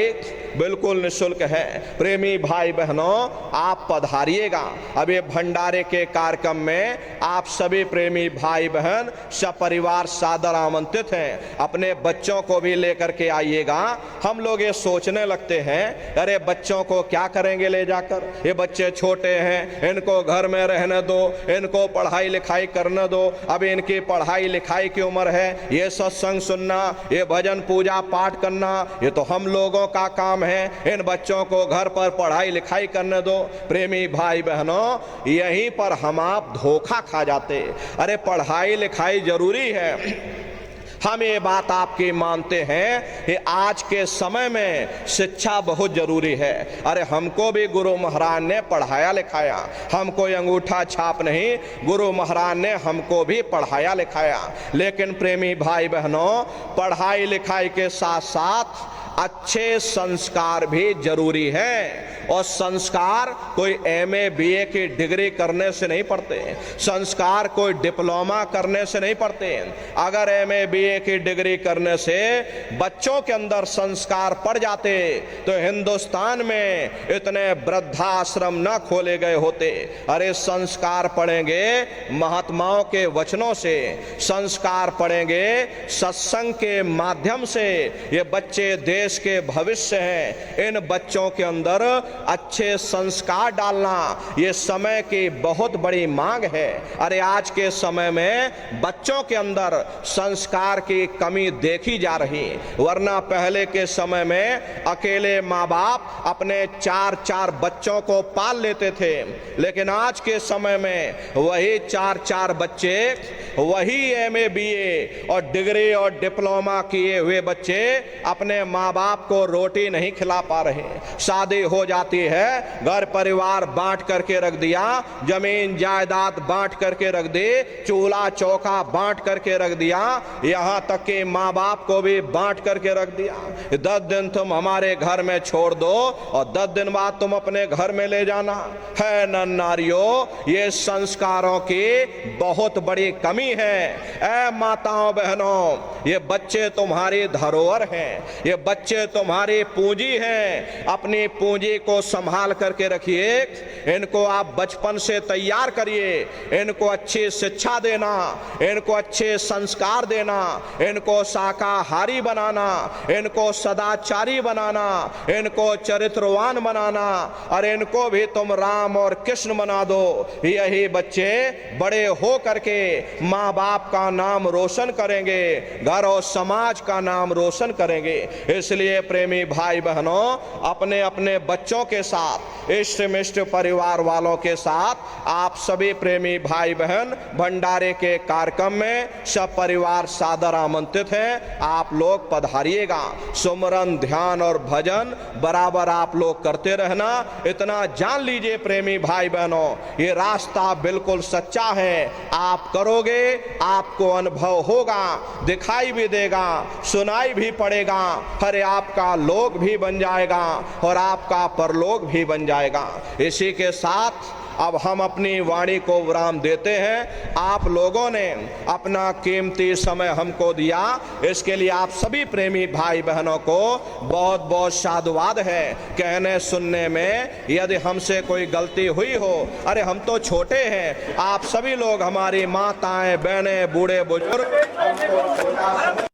बिल्कुल निःशुल्क है। प्रेमी भाई बहनों, आप पधारिएगा। अब ये भंडारे के कार्यक्रम में आप सभी प्रेमी भाई बहन सपरिवार सादर आमंत्रित हैं। अपने बच्चों को भी लेकर के आइएगा। हम लोग ये सोचने लगते हैं अरे बच्चों को क्या करेंगे ले जाकर, ये बच्चे छोटे हैं, इनको घर में रहने दो, इनको पढ़ाई लिखाई करने दो, अभी इनकी पढ़ाई लिखाई की उम्र है। ये सत्संग सुनना, ये भजन पूजा पाठ करना, ये तो हम लोगों का काम है। इन बच्चों को घर पर पढ़ाई लिखाई करने दो। प्रेमी भाई बहनों, यहीं पर हम आप धोखा खा जाते। अरे पढ़ाई लिखाई जरूरी है, हम ये बात आपकी मानते हैं कि आज के समय में शिक्षा बहुत जरूरी है। अरे हमको भी गुरु महाराज ने पढ़ाया लिखाया, हम कोई अंगूठा छाप नहीं, गुरु महाराज ने हमको भी पढ़ाया लिखाया। लेकिन प्रेमी भाई बहनों, पढ़ाई लिखाई के साथ साथ अच्छे संस्कार भी जरूरी है। और संस्कार कोई MA BA की डिग्री करने से नहीं पढ़ते, संस्कार कोई डिप्लोमा करने से नहीं पढ़ते। अगर MA BA की डिग्री करने से बच्चों के अंदर संस्कार पड़ जाते तो हिंदुस्तान में इतने वृद्धाश्रम न खोले गए होते। अरे संस्कार पढ़ेंगे महात्माओं के वचनों से, संस्कार पढ़ेंगे सत्संग के माध्यम से। ये बच्चे देश के भविष्य हैं। इन बच्चों के अंदर अच्छे संस्कार डालना ये समय की बहुत बड़ी मांग है। अरे आज के समय में बच्चों के अंदर संस्कार की कमी देखी जा रही, वरना पहले के समय में अकेले माँ बाप अपने 4-4 बच्चों को पाल लेते थे। लेकिन आज के समय में वही 4-4 बच्चे, वही MA BA और डिग्री और डिप्लोमा किए हुए बच्चे अपने माँ माँ बाप को रोटी नहीं खिला पा रहे, शादी हो जाती है, घर परिवार बांट करके रख दिया, जमीन जायदाद बांट करके रख दी, चूल्हा चौका बांट करके रख दिया, यहाँ तक कि माँ बाप को भी बांट करके रख दिया। 10 दिन तुम हमारे घर में छोड़ दो और 10 दिन बाद तुम अपने घर में ले जाना है। नर नारियों, ये संस्कारों की बहुत बड़ी कमी है। ऐ माताओं बहनों, ये बच्चे तुम्हारी धरोहर हैं, ये बच्चे तुम्हारी पूंजी हैं। अपनी पूंजी को संभाल करके रखिए, इनको आप बचपन से तैयार करिए, इनको अच्छी शिक्षा देना, इनको अच्छे संस्कार देना, इनको शाकाहारी बनाना, इनको सदाचारी बनाना, इनको चरित्रवान बनाना, और इनको भी तुम राम और कृष्ण बना दो। यही बच्चे बड़े हो करके माँ बाप का नाम रोशन करेंगे, घर और समाज का नाम रोशन करेंगे। इसलिए प्रेमी भाई बहनों, अपने अपने बच्चों के साथ, इष्ट मिष्ट परिवार वालों के साथ आप सभी प्रेमी भाई बहन भंडारे के कार्यक्रम में सब परिवार सादर आमंत्रित हैं। आप लोग पधारिएगा। सुमरन, ध्यान और भजन बराबर आप लोग करते रहना। इतना जान लीजिए प्रेमी भाई बहनों, ये रास्ता बिल्कुल सच्चा है। आप करोगे, आपको अनुभव होगा, दिखाई भी देगा, सुनाई भी पड़ेगा, अरे आपका लोक भी बन जाएगा और आपका परलोक भी बन जाएगा। इसी के साथ अब हम अपनी वाणी को विराम देते हैं। आप लोगों ने अपना कीमती समय हमको दिया, इसके लिए आप सभी प्रेमी भाई बहनों को बहुत बहुत साधुवाद है। कहने सुनने में यदि हमसे कोई गलती हुई हो, अरे हम तो छोटे हैं, आप सभी लोग हमारी माताएं, बहनें, बूढ़े बुजुर्ग